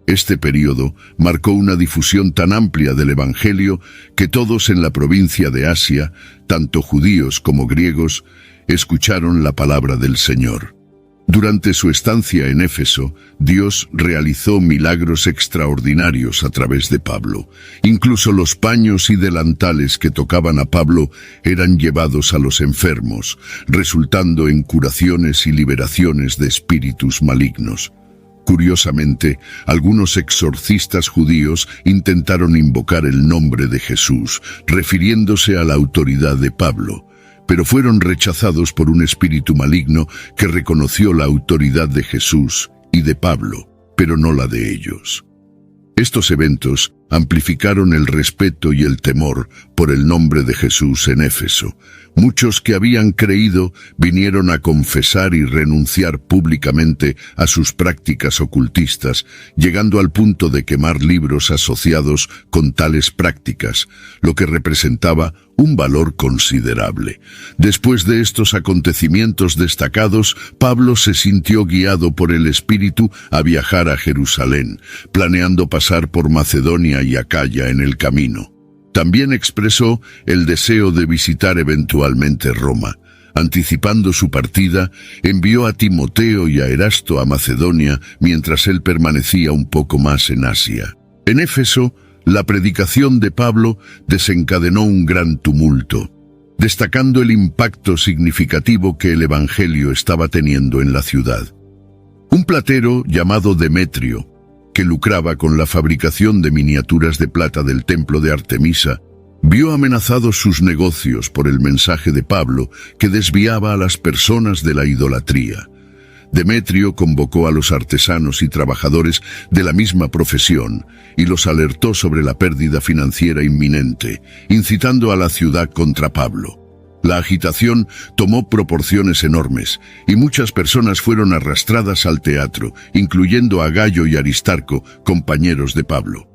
Este período marcó una difusión tan amplia del Evangelio que todos en la provincia de Asia, tanto judíos como griegos, escucharon la palabra del Señor. Durante su estancia en Éfeso, Dios realizó milagros extraordinarios a través de Pablo. Incluso los paños y delantales que tocaban a Pablo eran llevados a los enfermos, resultando en curaciones y liberaciones de espíritus malignos. Curiosamente, algunos exorcistas judíos intentaron invocar el nombre de Jesús, refiriéndose a la autoridad de Pablo, pero fueron rechazados por un espíritu maligno que reconoció la autoridad de Jesús y de Pablo, pero no la de ellos. Estos eventos amplificaron el respeto y el temor por el nombre de Jesús en Éfeso. Muchos que habían creído vinieron a confesar y renunciar públicamente a sus prácticas ocultistas, llegando al punto de quemar libros asociados con tales prácticas, lo que representaba un valor considerable. Después de estos acontecimientos destacados, Pablo se sintió guiado por el Espíritu a viajar a Jerusalén, planeando pasar por Macedonia y Acaya en el camino. También expresó el deseo de visitar eventualmente Roma. Anticipando su partida, envió a Timoteo y a Erasto a Macedonia mientras él permanecía un poco más en Asia. En Éfeso, la predicación de Pablo desencadenó un gran tumulto, destacando el impacto significativo que el Evangelio estaba teniendo en la ciudad. Un platero llamado Demetrio, que lucraba con la fabricación de miniaturas de plata del templo de Artemisa, vio amenazados sus negocios por el mensaje de Pablo que desviaba a las personas de la idolatría. Demetrio convocó a los artesanos y trabajadores de la misma profesión y los alertó sobre la pérdida financiera inminente, incitando a la ciudad contra Pablo. La agitación tomó proporciones enormes y muchas personas fueron arrastradas al teatro, incluyendo a Gayo y Aristarco, compañeros de Pablo.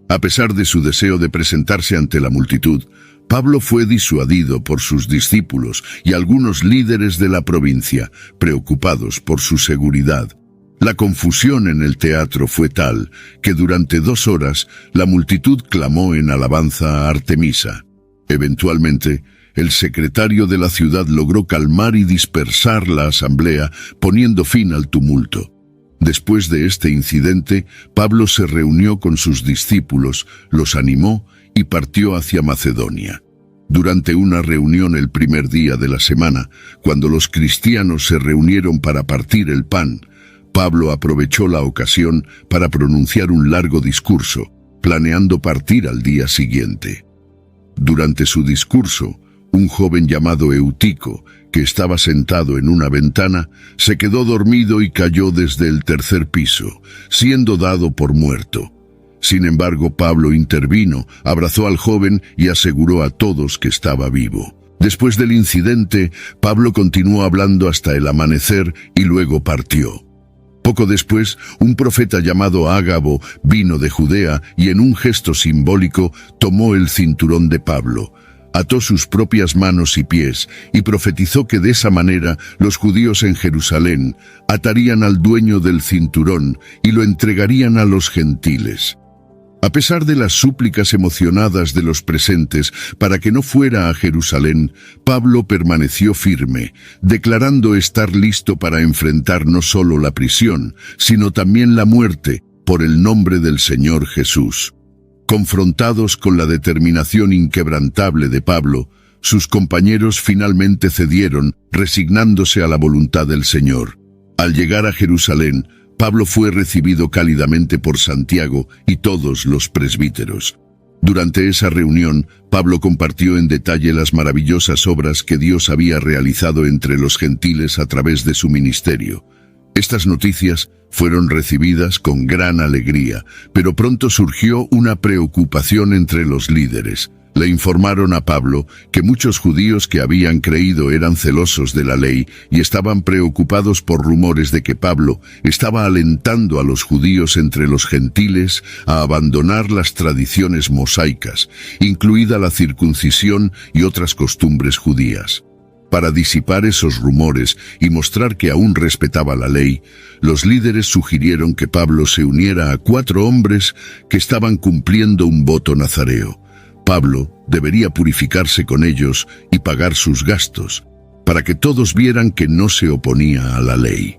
A pesar de su deseo de presentarse ante la multitud, Pablo fue disuadido por sus discípulos y algunos líderes de la provincia, preocupados por su seguridad. La confusión en el teatro fue tal que durante 2 horas la multitud clamó en alabanza a Artemisa. Eventualmente, el secretario de la ciudad logró calmar y dispersar la asamblea, poniendo fin al tumulto. Después de este incidente, Pablo se reunió con sus discípulos, los animó y partió hacia Macedonia. Durante una reunión el primer día de la semana, cuando los cristianos se reunieron para partir el pan, Pablo aprovechó la ocasión para pronunciar un largo discurso, planeando partir al día siguiente. Durante su discurso, un joven llamado Eutico, que estaba sentado en una ventana, se quedó dormido y cayó desde el 3er piso, siendo dado por muerto. Sin embargo, Pablo intervino, abrazó al joven y aseguró a todos que estaba vivo. Después del incidente, Pablo continuó hablando hasta el amanecer y luego partió. Poco después, un profeta llamado Ágabo vino de Judea y en un gesto simbólico tomó el cinturón de Pablo, ató sus propias manos y pies y profetizó que de esa manera los judíos en Jerusalén atarían al dueño del cinturón y lo entregarían a los gentiles. A pesar de las súplicas emocionadas de los presentes para que no fuera a Jerusalén, Pablo permaneció firme, declarando estar listo para enfrentar no solo la prisión, sino también la muerte por el nombre del Señor Jesús. Confrontados con la determinación inquebrantable de Pablo, sus compañeros finalmente cedieron, resignándose a la voluntad del Señor. Al llegar a Jerusalén, Pablo fue recibido cálidamente por Santiago y todos los presbíteros. Durante esa reunión, Pablo compartió en detalle las maravillosas obras que Dios había realizado entre los gentiles a través de su ministerio. Estas noticias fueron recibidas con gran alegría, pero pronto surgió una preocupación entre los líderes. Le informaron a Pablo que muchos judíos que habían creído eran celosos de la ley y estaban preocupados por rumores de que Pablo estaba alentando a los judíos entre los gentiles a abandonar las tradiciones mosaicas, incluida la circuncisión y otras costumbres judías. Para disipar esos rumores y mostrar que aún respetaba la ley, los líderes sugirieron que Pablo se uniera a 4 hombres que estaban cumpliendo un voto nazareo. Pablo debería purificarse con ellos y pagar sus gastos, para que todos vieran que no se oponía a la ley.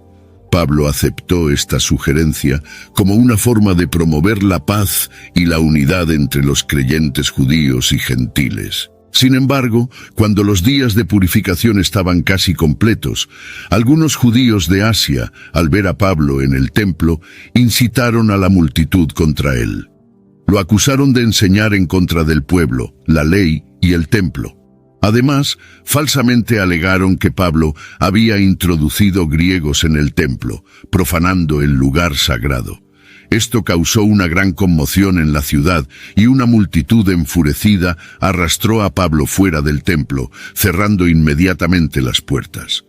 Pablo aceptó esta sugerencia como una forma de promover la paz y la unidad entre los creyentes judíos y gentiles. Sin embargo, cuando los días de purificación estaban casi completos, algunos judíos de Asia, al ver a Pablo en el templo, incitaron a la multitud contra él. Lo acusaron de enseñar en contra del pueblo, la ley y el templo. Además, falsamente alegaron que Pablo había introducido griegos en el templo, profanando el lugar sagrado. Esto causó una gran conmoción en la ciudad y una multitud enfurecida arrastró a Pablo fuera del templo, cerrando inmediatamente las puertas.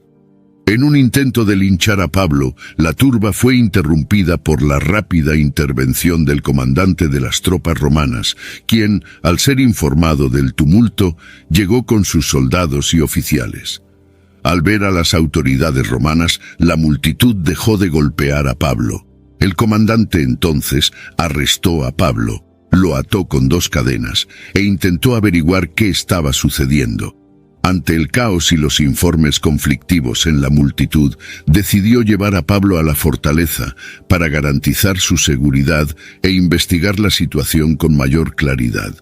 En un intento de linchar a Pablo, la turba fue interrumpida por la rápida intervención del comandante de las tropas romanas, quien, al ser informado del tumulto, llegó con sus soldados y oficiales. Al ver a las autoridades romanas, la multitud dejó de golpear a Pablo. El comandante entonces arrestó a Pablo, lo ató con 2 cadenas e intentó averiguar qué estaba sucediendo. Ante el caos y los informes conflictivos en la multitud, decidió llevar a Pablo a la fortaleza para garantizar su seguridad e investigar la situación con mayor claridad.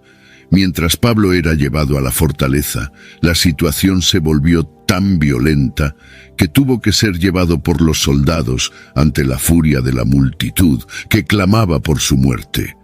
Mientras Pablo era llevado a la fortaleza, la situación se volvió tan violenta que tuvo que ser llevado por los soldados ante la furia de la multitud que clamaba por su muerte.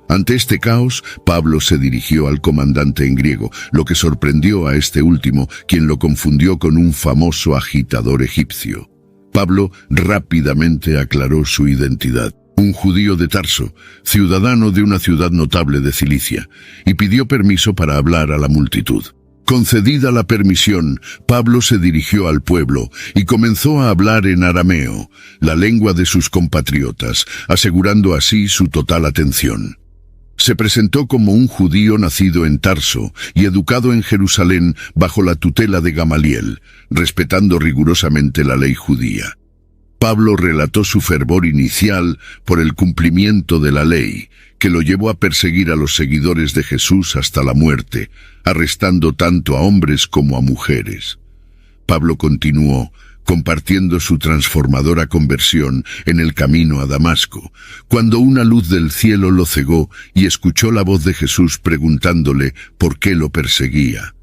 Ante este caos, Pablo se dirigió al comandante en griego, lo que sorprendió a este último, quien lo confundió con un famoso agitador egipcio. Pablo rápidamente aclaró su identidad. Un judío de Tarso, ciudadano de una ciudad notable de Cilicia, y pidió permiso para hablar a la multitud. Concedida la permisión, Pablo se dirigió al pueblo y comenzó a hablar en arameo, la lengua de sus compatriotas, asegurando así su total atención. Se presentó como un judío nacido en Tarso y educado en Jerusalén bajo la tutela de Gamaliel, respetando rigurosamente la ley judía. Pablo relató su fervor inicial por el cumplimiento de la ley, que lo llevó a perseguir a los seguidores de Jesús hasta la muerte, arrestando tanto a hombres como a mujeres. Pablo continuó, compartiendo su transformadora conversión en el camino a Damasco, cuando una luz del cielo lo cegó y escuchó la voz de Jesús preguntándole por qué lo perseguía.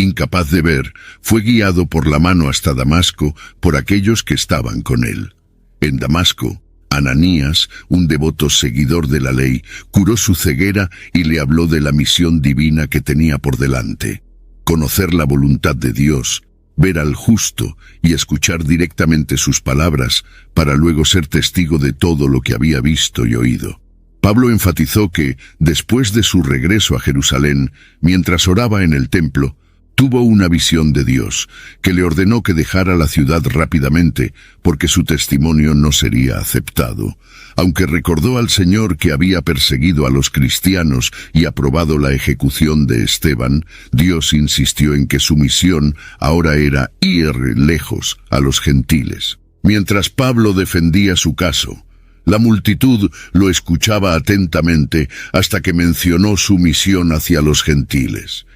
Incapaz de ver, fue guiado por la mano hasta Damasco por aquellos que estaban con él. En Damasco, Ananías, un devoto seguidor de la ley, curó su ceguera y le habló de la misión divina que tenía por delante: conocer la voluntad de Dios, ver al justo y escuchar directamente sus palabras para luego ser testigo de todo lo que había visto y oído. Pablo enfatizó que, después de su regreso a Jerusalén, mientras oraba en el templo, tuvo una visión de Dios, que le ordenó que dejara la ciudad rápidamente, porque su testimonio no sería aceptado. Aunque recordó al Señor que había perseguido a los cristianos y aprobado la ejecución de Esteban, Dios insistió en que su misión ahora era ir lejos a los gentiles. Mientras Pablo defendía su caso, la multitud lo escuchaba atentamente hasta que mencionó su misión hacia los gentiles.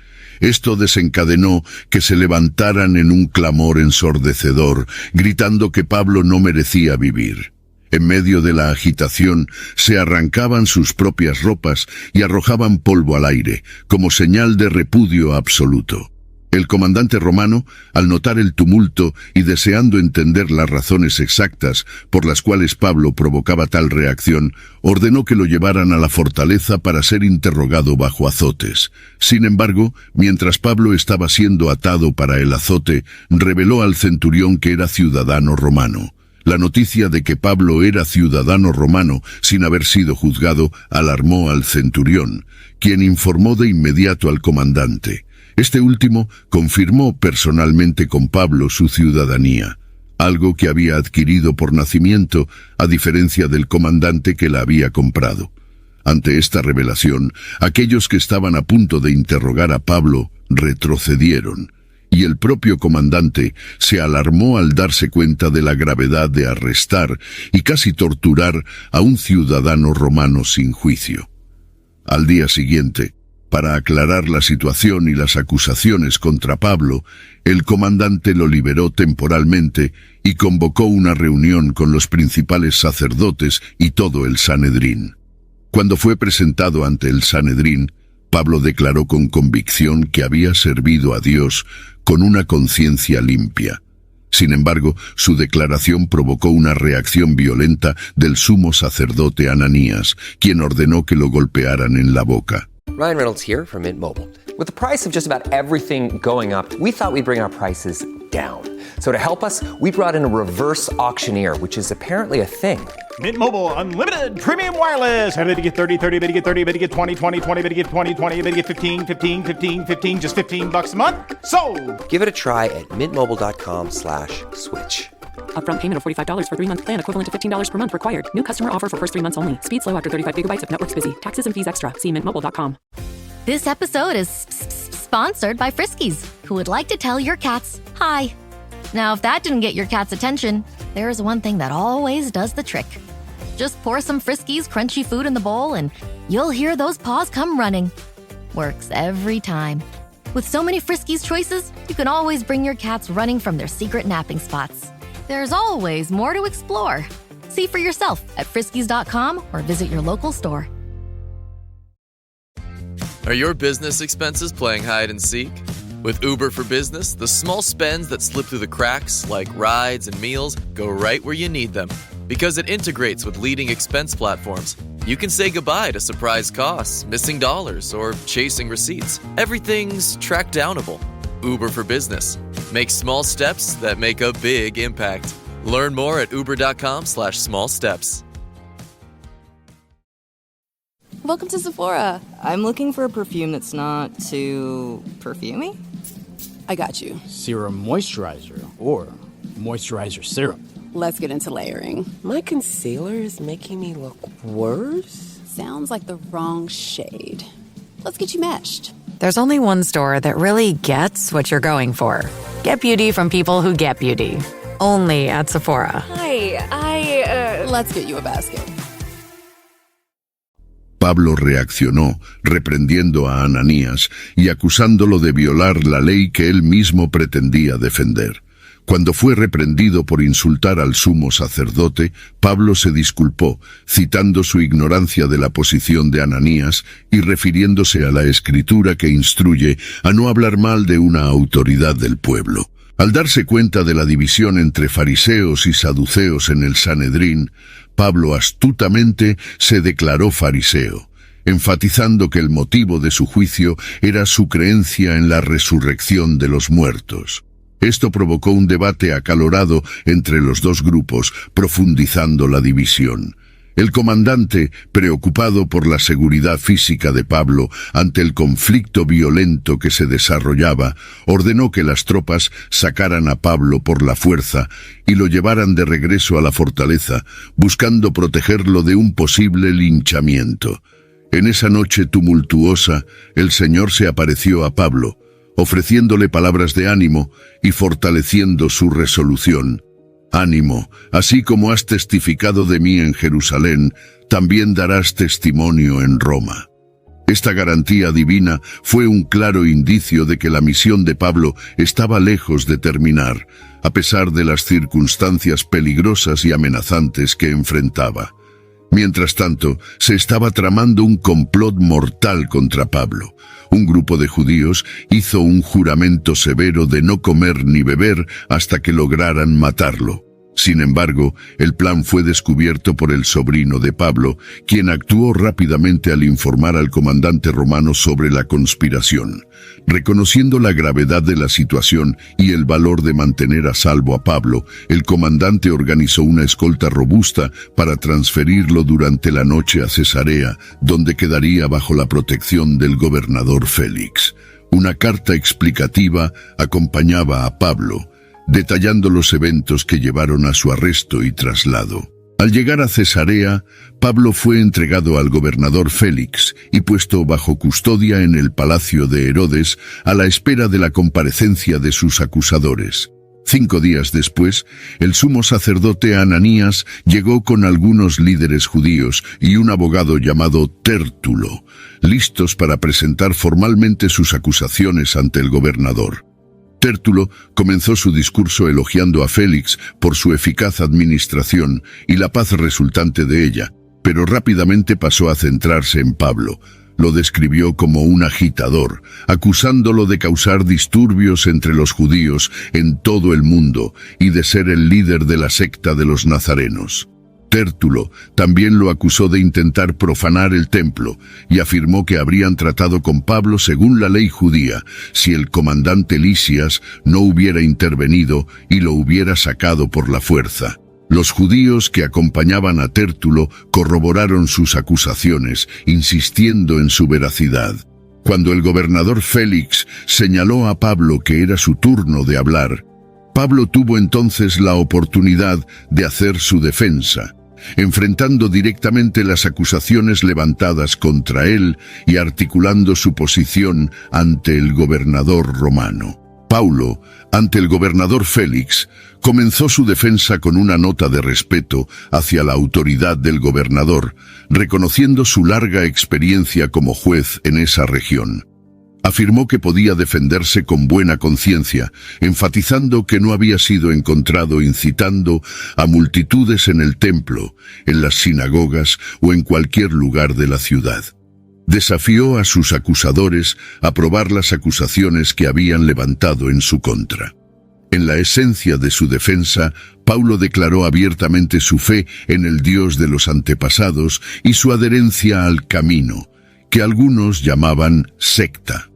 Esto desencadenó que se levantaran en un clamor ensordecedor, gritando que Pablo no merecía vivir. En medio de la agitación, se arrancaban sus propias ropas y arrojaban polvo al aire, como señal de repudio absoluto. El comandante romano, al notar el tumulto y deseando entender las razones exactas por las cuales Pablo provocaba tal reacción, ordenó que lo llevaran a la fortaleza para ser interrogado bajo azotes. Sin embargo, mientras Pablo estaba siendo atado para el azote, reveló al centurión que era ciudadano romano. La noticia de que Pablo era ciudadano romano sin haber sido juzgado alarmó al centurión, quien informó de inmediato al comandante. Este último confirmó personalmente con Pablo su ciudadanía, algo que había adquirido por nacimiento, a diferencia del comandante que la había comprado. Ante esta revelación, aquellos que estaban a punto de interrogar a Pablo retrocedieron, y el propio comandante se alarmó al darse cuenta de la gravedad de arrestar y casi torturar a un ciudadano romano sin juicio. Al día siguiente, para aclarar la situación y las acusaciones contra Pablo, el comandante lo liberó temporalmente y convocó una reunión con los principales sacerdotes y todo el Sanedrín. Cuando fue presentado ante el Sanedrín, Pablo declaró con convicción que había servido a Dios con una conciencia limpia. Sin embargo, su declaración provocó una reacción violenta del sumo sacerdote Ananías, quien ordenó que lo golpearan en la boca. Ryan Reynolds here from Mint Mobile. With the price of just about everything going up, we thought we'd bring our prices down. So to help us, we brought in a reverse auctioneer, which is apparently a thing. Mint Mobile Unlimited Premium Wireless. How to get 30, 30, bit to get 30, bit to get 20, 20, 20, bit to get 20, 20, bit to get 15, 15, 15, 15, just $15 a month? Sold! Give it a try at mintmobile.com/switch. Upfront payment of $45 for 3-month plan, equivalent to $15 per month required. New customer offer for first 3 months only. Speed slow after 35 gigabytes if network's busy. Taxes and fees extra. See mintmobile.com. This episode is sponsored by Friskies, who would like to tell your cats hi. Now, if that didn't get your cat's attention, there is one thing that always does the trick. Just pour some Friskies crunchy food in the bowl and you'll hear those paws come running. Works every time. With so many Friskies choices, you can always bring your cats running from their secret napping spots. There's always more to explore. See for yourself at friskies.com or visit your local store. Are your business expenses playing hide and seek? With Uber for Business, the small spends that slip through the cracks, like rides and meals, go right where you need them. Because it integrates with leading expense platforms, you can say goodbye to surprise costs, missing dollars, or chasing receipts. Everything's track-downable. Uber for Business. Make small steps that make a big impact. Learn more at uber.com/small steps. Welcome to Sephora. I'm looking for a perfume that's not too perfumey. I got you. Serum moisturizer or moisturizer serum. Let's get into layering. My concealer is making me look worse. Sounds like the wrong shade. Let's get you matched. There's only one store that really gets what you're going for. Get beauty from people who get beauty. Only at Sephora. Hi, Let's get you a basket. Pablo reaccionó, reprendiendo a Ananías y acusándolo de violar la ley que él mismo pretendía defender. Cuando fue reprendido por insultar al sumo sacerdote, Pablo se disculpó, citando su ignorancia de la posición de Ananías y refiriéndose a la Escritura que instruye a no hablar mal de una autoridad del pueblo. Al darse cuenta de la división entre fariseos y saduceos en el Sanedrín, Pablo astutamente se declaró fariseo, enfatizando que el motivo de su juicio era su creencia en la resurrección de los muertos. Esto provocó un debate acalorado entre los dos grupos, profundizando la división. El comandante, preocupado por la seguridad física de Pablo ante el conflicto violento que se desarrollaba, ordenó que las tropas sacaran a Pablo por la fuerza y lo llevaran de regreso a la fortaleza, buscando protegerlo de un posible linchamiento. En esa noche tumultuosa, el Señor se apareció a Pablo, ofreciéndole palabras de ánimo y fortaleciendo su resolución. Ánimo, así como has testificado de mí en Jerusalén, también darás testimonio en Roma. Esta garantía divina fue un claro indicio de que la misión de Pablo estaba lejos de terminar, a pesar de las circunstancias peligrosas y amenazantes que enfrentaba. Mientras tanto, se estaba tramando un complot mortal contra Pablo. Un grupo de judíos hizo un juramento severo de no comer ni beber hasta que lograran matarlo. Sin embargo, el plan fue descubierto por el sobrino de Pablo, quien actuó rápidamente al informar al comandante romano sobre la conspiración. Reconociendo la gravedad de la situación y el valor de mantener a salvo a Pablo, el comandante organizó una escolta robusta para transferirlo durante la noche a Cesarea, donde quedaría bajo la protección del gobernador Félix. Una carta explicativa acompañaba a Pablo, detallando los eventos que llevaron a su arresto y traslado. Al llegar a Cesarea, Pablo fue entregado al gobernador Félix y puesto bajo custodia en el palacio de Herodes a la espera de la comparecencia de sus acusadores. 5 días después, el sumo sacerdote Ananías llegó con algunos líderes judíos y un abogado llamado Tértulo, listos para presentar formalmente sus acusaciones ante el gobernador. Tértulo comenzó su discurso elogiando a Félix por su eficaz administración y la paz resultante de ella, pero rápidamente pasó a centrarse en Pablo, Lo describió como un agitador, acusándolo de causar disturbios entre los judíos en todo el mundo y de ser el líder de la secta de los nazarenos. Tértulo también lo acusó de intentar profanar el templo y afirmó que habrían tratado con Pablo según la ley judía si el comandante Lisias no hubiera intervenido y lo hubiera sacado por la fuerza. Los judíos que acompañaban a Tértulo corroboraron sus acusaciones, insistiendo en su veracidad. Cuando el gobernador Félix señaló a Pablo que era su turno de hablar, Pablo tuvo entonces la oportunidad de hacer su defensa, enfrentando directamente las acusaciones levantadas contra él y articulando su posición ante el gobernador romano. Paulo, ante el gobernador Félix, comenzó su defensa con una nota de respeto hacia la autoridad del gobernador, reconociendo su larga experiencia como juez en esa región. Afirmó que podía defenderse con buena conciencia, enfatizando que no había sido encontrado incitando a multitudes en el templo, en las sinagogas o en cualquier lugar de la ciudad. Desafió a sus acusadores a probar las acusaciones que habían levantado en su contra. En la esencia de su defensa, Paulo declaró abiertamente su fe en el Dios de los antepasados y su adherencia al camino, que algunos llamaban secta.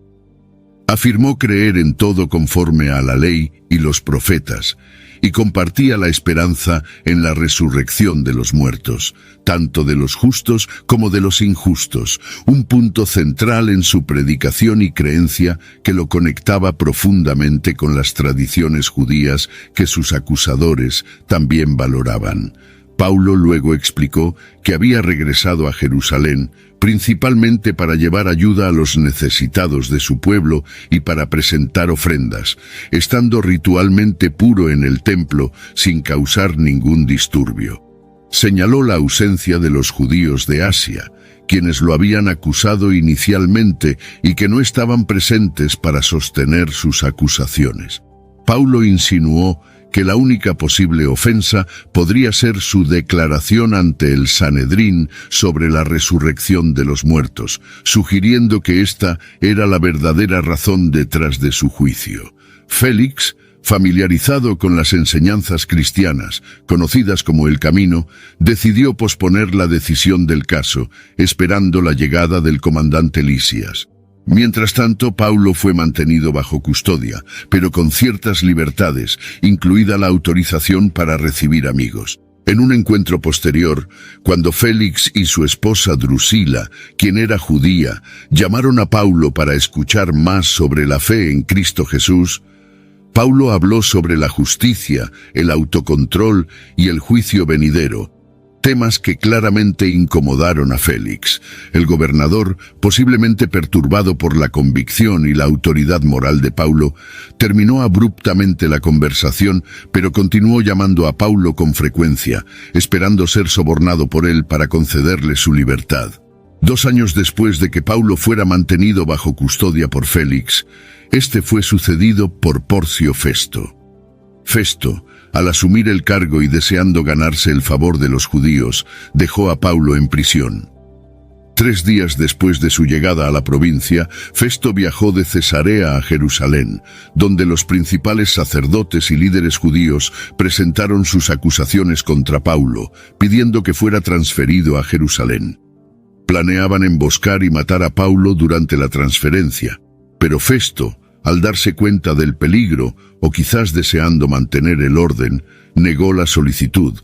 Afirmó creer en todo conforme a la ley y los profetas, y compartía la esperanza en la resurrección de los muertos, tanto de los justos como de los injustos, un punto central en su predicación y creencia que lo conectaba profundamente con las tradiciones judías que sus acusadores también valoraban. Paulo luego explicó que había regresado a Jerusalén principalmente para llevar ayuda a los necesitados de su pueblo y para presentar ofrendas, estando ritualmente puro en el templo sin causar ningún disturbio. Señaló la ausencia de los judíos de Asia, quienes lo habían acusado inicialmente y que no estaban presentes para sostener sus acusaciones. Paulo insinuó que la única posible ofensa podría ser su declaración ante el Sanedrín sobre la resurrección de los muertos, sugiriendo que esta era la verdadera razón detrás de su juicio. Félix, familiarizado con las enseñanzas cristianas, conocidas como el Camino, decidió posponer la decisión del caso, esperando la llegada del comandante Lisias. Mientras tanto, Paulo fue mantenido bajo custodia, pero con ciertas libertades, incluida la autorización para recibir amigos. En un encuentro posterior, cuando Félix y su esposa Drusila, quien era judía, llamaron a Paulo para escuchar más sobre la fe en Cristo Jesús, Paulo habló sobre la justicia, el autocontrol y el juicio venidero, temas que claramente incomodaron a Félix. El gobernador, posiblemente perturbado por la convicción y la autoridad moral de Paulo, terminó abruptamente la conversación, pero continuó llamando a Paulo con frecuencia, esperando ser sobornado por él para concederle su libertad. 2 años después de que Paulo fuera mantenido bajo custodia por Félix, este fue sucedido por Porcio Festo. Festo, al asumir el cargo y deseando ganarse el favor de los judíos, dejó a Paulo en prisión. 3 días después de su llegada a la provincia, Festo viajó de Cesarea a Jerusalén, donde los principales sacerdotes y líderes judíos presentaron sus acusaciones contra Paulo, pidiendo que fuera transferido a Jerusalén. Planeaban emboscar y matar a Paulo durante la transferencia, pero Festo, al darse cuenta del peligro, o quizás deseando mantener el orden, negó la solicitud,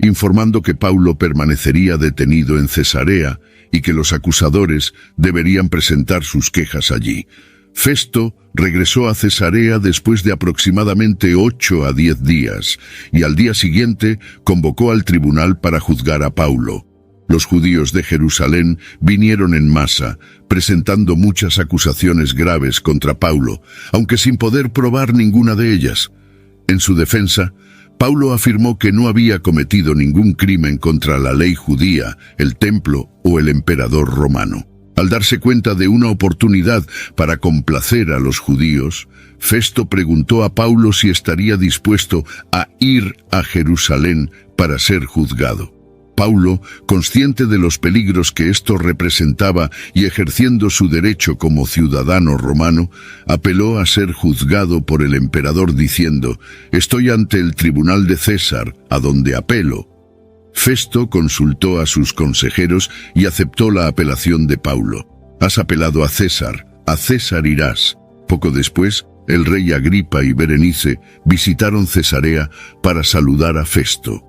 informando que Paulo permanecería detenido en Cesarea y que los acusadores deberían presentar sus quejas allí. Festo regresó a Cesarea después de aproximadamente 8 a 10 días, y al día siguiente convocó al tribunal para juzgar a Paulo. Los judíos de Jerusalén vinieron en masa, presentando muchas acusaciones graves contra Paulo, aunque sin poder probar ninguna de ellas. En su defensa, Paulo afirmó que no había cometido ningún crimen contra la ley judía, el templo o el emperador romano. Al darse cuenta de una oportunidad para complacer a los judíos, Festo preguntó a Paulo si estaría dispuesto a ir a Jerusalén para ser juzgado. Paulo, consciente de los peligros que esto representaba y ejerciendo su derecho como ciudadano romano, apeló a ser juzgado por el emperador diciendo: «Estoy ante el tribunal de César, a donde apelo». Festo consultó a sus consejeros y aceptó la apelación de Paulo. «Has apelado a César irás». Poco después, el rey Agripa y Berenice visitaron Cesarea para saludar a Festo.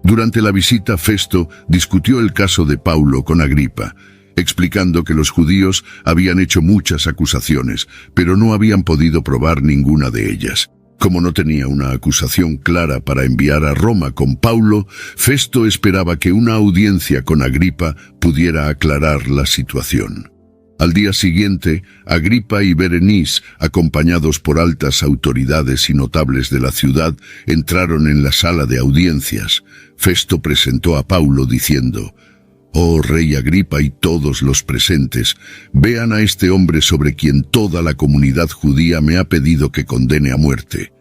Durante la visita, Festo discutió el caso de Paulo con Agripa, explicando que los judíos habían hecho muchas acusaciones, pero no habían podido probar ninguna de ellas. Como no tenía una acusación clara para enviar a Roma con Paulo, Festo esperaba que una audiencia con Agripa pudiera aclarar la situación. Al día siguiente, Agripa y Berenice, acompañados por altas autoridades y notables de la ciudad, entraron en la sala de audiencias. Festo presentó a Paulo diciendo: «Oh rey Agripa y todos los presentes, vean a este hombre sobre quien toda la comunidad judía me ha pedido que condene a muerte.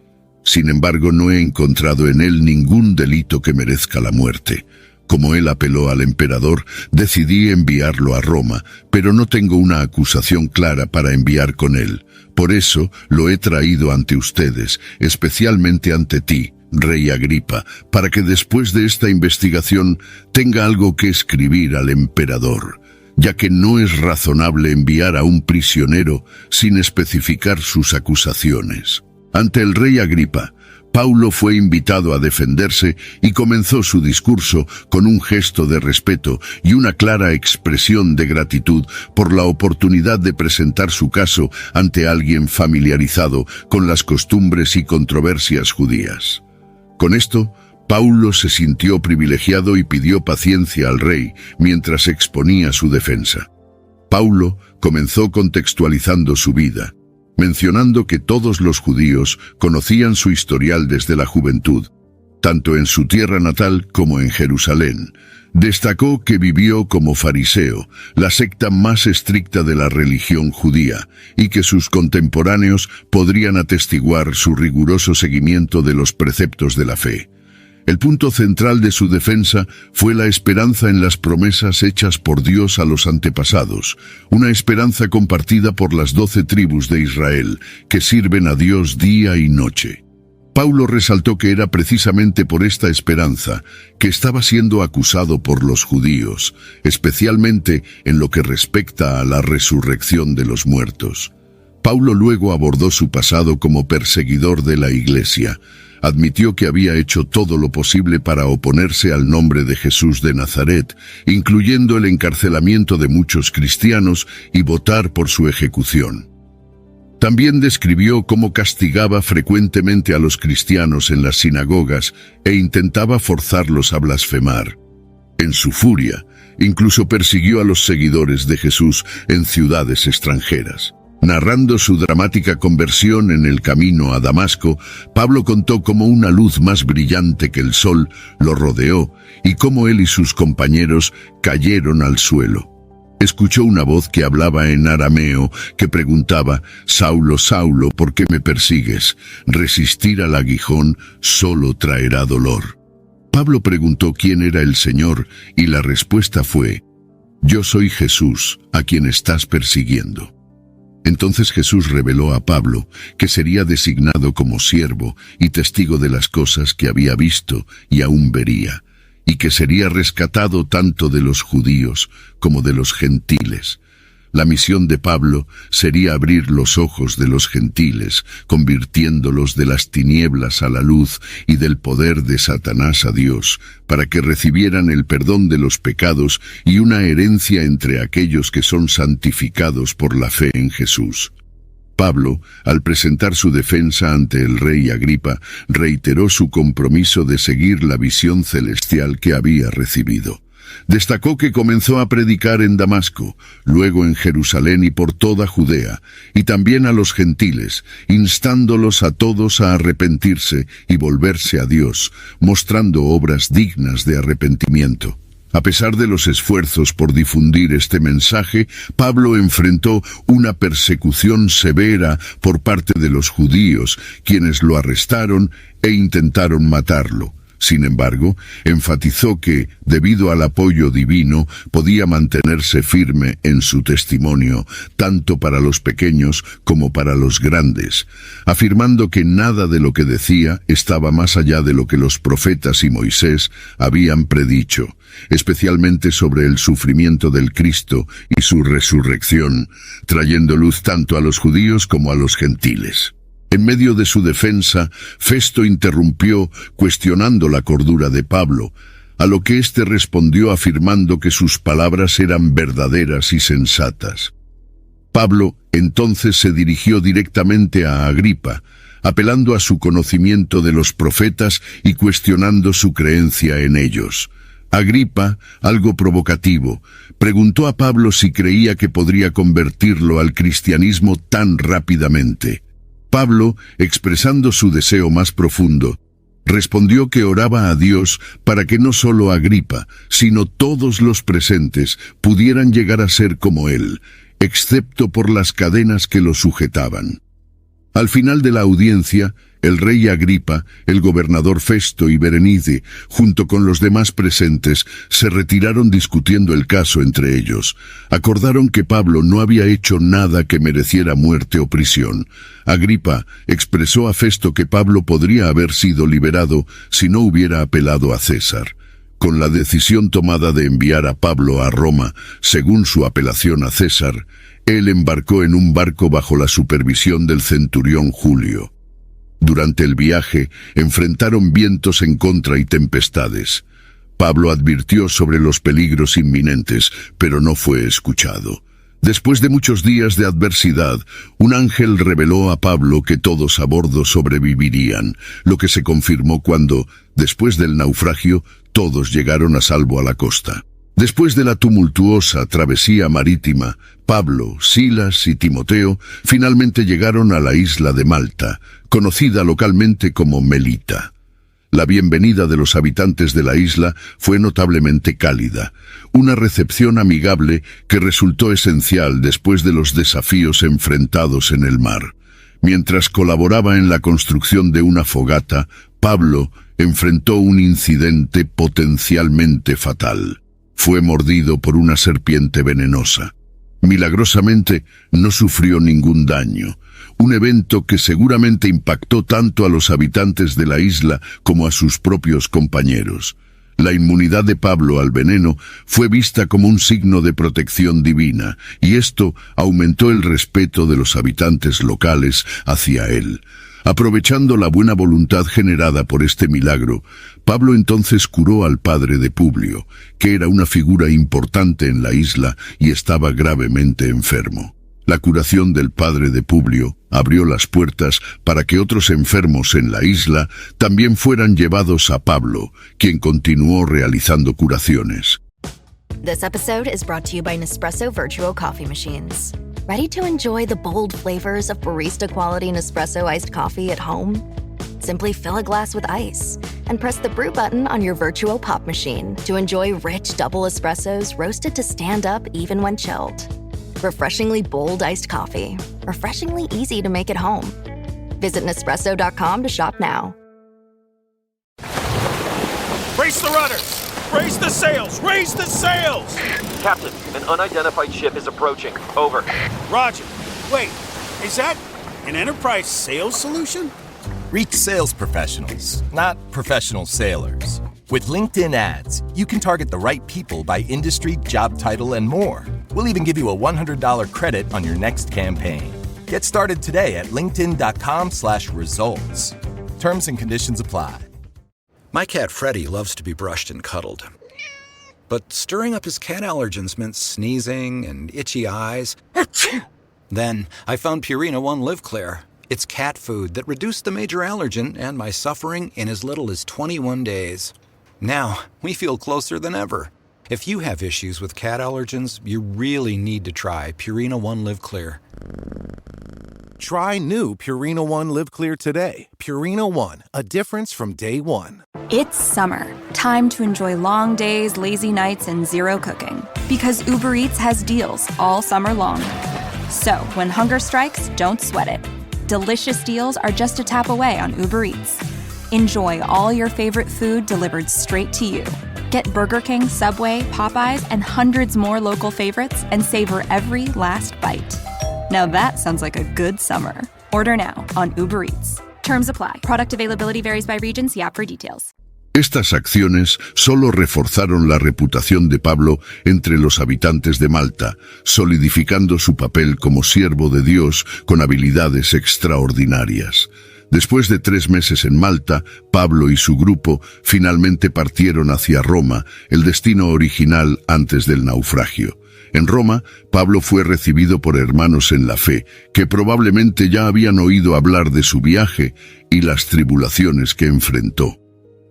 Sin embargo, no he encontrado en él ningún delito que merezca la muerte. Como él apeló al emperador, decidí enviarlo a Roma, pero no tengo una acusación clara para enviar con él. Por eso lo he traído ante ustedes, especialmente ante ti, rey Agripa, para que después de esta investigación tenga algo que escribir al emperador, ya que no es razonable enviar a un prisionero sin especificar sus acusaciones». Ante el rey Agripa, Paulo fue invitado a defenderse y comenzó su discurso con un gesto de respeto y una clara expresión de gratitud por la oportunidad de presentar su caso ante alguien familiarizado con las costumbres y controversias judías. Con esto, Paulo se sintió privilegiado y pidió paciencia al rey mientras exponía su defensa. Paulo comenzó contextualizando su vida, mencionando que todos los judíos conocían su historial desde la juventud, tanto en su tierra natal como en Jerusalén. Destacó que vivió como fariseo, la secta más estricta de la religión judía, y que sus contemporáneos podrían atestiguar su riguroso seguimiento de los preceptos de la fe. El punto central de su defensa fue la esperanza en las promesas hechas por Dios a los antepasados, una esperanza compartida por las 12 tribus de Israel, que sirven a Dios día y noche. Paulo resaltó que era precisamente por esta esperanza que estaba siendo acusado por los judíos, especialmente en lo que respecta a la resurrección de los muertos. Paulo luego abordó su pasado como perseguidor de la Iglesia. Admitió que había hecho todo lo posible para oponerse al nombre de Jesús de Nazaret, incluyendo el encarcelamiento de muchos cristianos y votar por su ejecución. También describió cómo castigaba frecuentemente a los cristianos en las sinagogas e intentaba forzarlos a blasfemar. En su furia, incluso persiguió a los seguidores de Jesús en ciudades extranjeras. Narrando su dramática conversión en el camino a Damasco, Pablo contó cómo una luz más brillante que el sol lo rodeó y cómo él y sus compañeros cayeron al suelo. Escuchó una voz que hablaba en arameo que preguntaba: «Saulo, Saulo, ¿por qué me persigues? Resistir al aguijón solo traerá dolor». Pablo preguntó quién era el Señor y la respuesta fue: «Yo soy Jesús, a quien estás persiguiendo». Entonces Jesús reveló a Pablo que sería designado como siervo y testigo de las cosas que había visto y aún vería, y que sería rescatado tanto de los judíos como de los gentiles. La misión de Pablo sería abrir los ojos de los gentiles, convirtiéndolos de las tinieblas a la luz y del poder de Satanás a Dios, para que recibieran el perdón de los pecados y una herencia entre aquellos que son santificados por la fe en Jesús. Pablo, al presentar su defensa ante el rey Agripa, reiteró su compromiso de seguir la visión celestial que había recibido. Destacó que comenzó a predicar en Damasco, luego en Jerusalén y por toda Judea, y también a los gentiles, instándolos a todos a arrepentirse y volverse a Dios, mostrando obras dignas de arrepentimiento. A pesar de los esfuerzos por difundir este mensaje, Pablo enfrentó una persecución severa por parte de los judíos, quienes lo arrestaron e intentaron matarlo. Sin embargo, enfatizó que, debido al apoyo divino, podía mantenerse firme en su testimonio, tanto para los pequeños como para los grandes, afirmando que nada de lo que decía estaba más allá de lo que los profetas y Moisés habían predicho, especialmente sobre el sufrimiento del Cristo y su resurrección, trayendo luz tanto a los judíos como a los gentiles. En medio de su defensa, Festo interrumpió, cuestionando la cordura de Pablo, a lo que éste respondió afirmando que sus palabras eran verdaderas y sensatas. Pablo entonces se dirigió directamente a Agripa, apelando a su conocimiento de los profetas y cuestionando su creencia en ellos. Agripa, algo provocativo, preguntó a Pablo si creía que podría convertirlo al cristianismo tan rápidamente. Pablo, expresando su deseo más profundo, respondió que oraba a Dios para que no solo Agripa, sino todos los presentes pudieran llegar a ser como él, excepto por las cadenas que lo sujetaban. Al final de la audiencia, el rey Agripa, el gobernador Festo y Berenice, junto con los demás presentes, se retiraron discutiendo el caso entre ellos. Acordaron que Pablo no había hecho nada que mereciera muerte o prisión. Agripa expresó a Festo que Pablo podría haber sido liberado si no hubiera apelado a César. Con la decisión tomada de enviar a Pablo a Roma, según su apelación a César, él embarcó en un barco bajo la supervisión del centurión Julio. Durante el viaje, enfrentaron vientos en contra y tempestades. Pablo advirtió sobre los peligros inminentes, pero no fue escuchado. Después de muchos días de adversidad, un ángel reveló a Pablo que todos a bordo sobrevivirían, lo que se confirmó cuando, después del naufragio, todos llegaron a salvo a la costa. Después de la tumultuosa travesía marítima, Pablo, Silas y Timoteo finalmente llegaron a la isla de Malta, conocida localmente como Melita. La bienvenida de los habitantes de la isla fue notablemente cálida, una recepción amigable que resultó esencial después de los desafíos enfrentados en el mar. Mientras colaboraba en la construcción de una fogata, Pablo enfrentó un incidente potencialmente fatal. Fue mordido por una serpiente venenosa. Milagrosamente, no sufrió ningún daño, un evento que seguramente impactó tanto a los habitantes de la isla como a sus propios compañeros. La inmunidad de Pablo al veneno fue vista como un signo de protección divina, y esto aumentó el respeto de los habitantes locales hacia él. Aprovechando la buena voluntad generada por este milagro, Pablo entonces curó al padre de Publio, que era una figura importante en la isla y estaba gravemente enfermo. La curación del padre de Publio abrió las puertas para que otros enfermos en la isla también fueran llevados a Pablo, quien continuó realizando curaciones. This episode is brought to you by Nespresso Virtual Coffee Machines. Ready to enjoy the bold flavors of barista-quality Nespresso iced coffee at home? Simply fill a glass with ice and press the brew button on your virtual pop machine to enjoy rich double espressos roasted to stand up even when chilled. Refreshingly bold iced coffee. Refreshingly easy to make at home. Visit Nespresso.com to shop now. Raise the rudders! Raise the sails! Raise the sails! Captain, an unidentified ship is approaching. Over. Roger. Wait, is that an enterprise sales solution? Reach sales professionals, not professional sailors. With LinkedIn ads, you can target the right people by industry, job title, and more. We'll even give you a $100 credit on your next campaign. Get started today at linkedin.com/results. Terms and conditions apply. My cat Freddie loves to be brushed and cuddled. But stirring up his cat allergens meant sneezing and itchy eyes. Then I found Purina One Live Clear. It's cat food that reduced the major allergen and my suffering in as little as 21 days. Now, we feel closer than ever. If you have issues with cat allergens, you really need to try Purina One Live Clear. Try new Purina One Live Clear today. Purina One, a difference from day one. It's summer. Time to enjoy long days, lazy nights, and zero cooking. Because Uber Eats has deals all summer long. So, when hunger strikes, don't sweat it. Delicious deals are just a tap away on Uber Eats. Enjoy all your favorite food delivered straight to you. Get Burger King, Subway, Popeyes, and hundreds more local favorites and savor every last bite. Now that sounds like a good summer. Order now on Uber Eats. Terms apply. Product availability varies by region. See app for details. Estas acciones solo reforzaron la reputación de Pablo entre los habitantes de Malta, solidificando su papel como siervo de Dios con habilidades extraordinarias. Después de 3 meses en Malta, Pablo y su grupo finalmente partieron hacia Roma, el destino original antes del naufragio. En Roma, Pablo fue recibido por hermanos en la fe, que probablemente ya habían oído hablar de su viaje y las tribulaciones que enfrentó.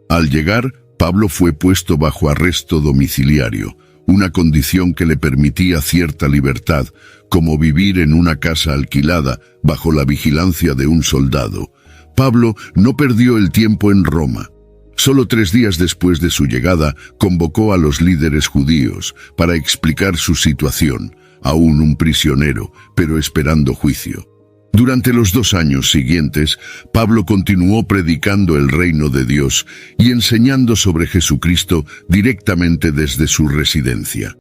Al llegar, Pablo fue puesto bajo arresto domiciliario, una condición que le permitía cierta libertad, como vivir en una casa alquilada bajo la vigilancia de un soldado. Pablo no perdió el tiempo en Roma. Solo 3 días después de su llegada, convocó a los líderes judíos para explicar su situación, aún un prisionero, pero esperando juicio. Durante los 2 años siguientes, Pablo continuó predicando el reino de Dios y enseñando sobre Jesucristo directamente desde su residencia.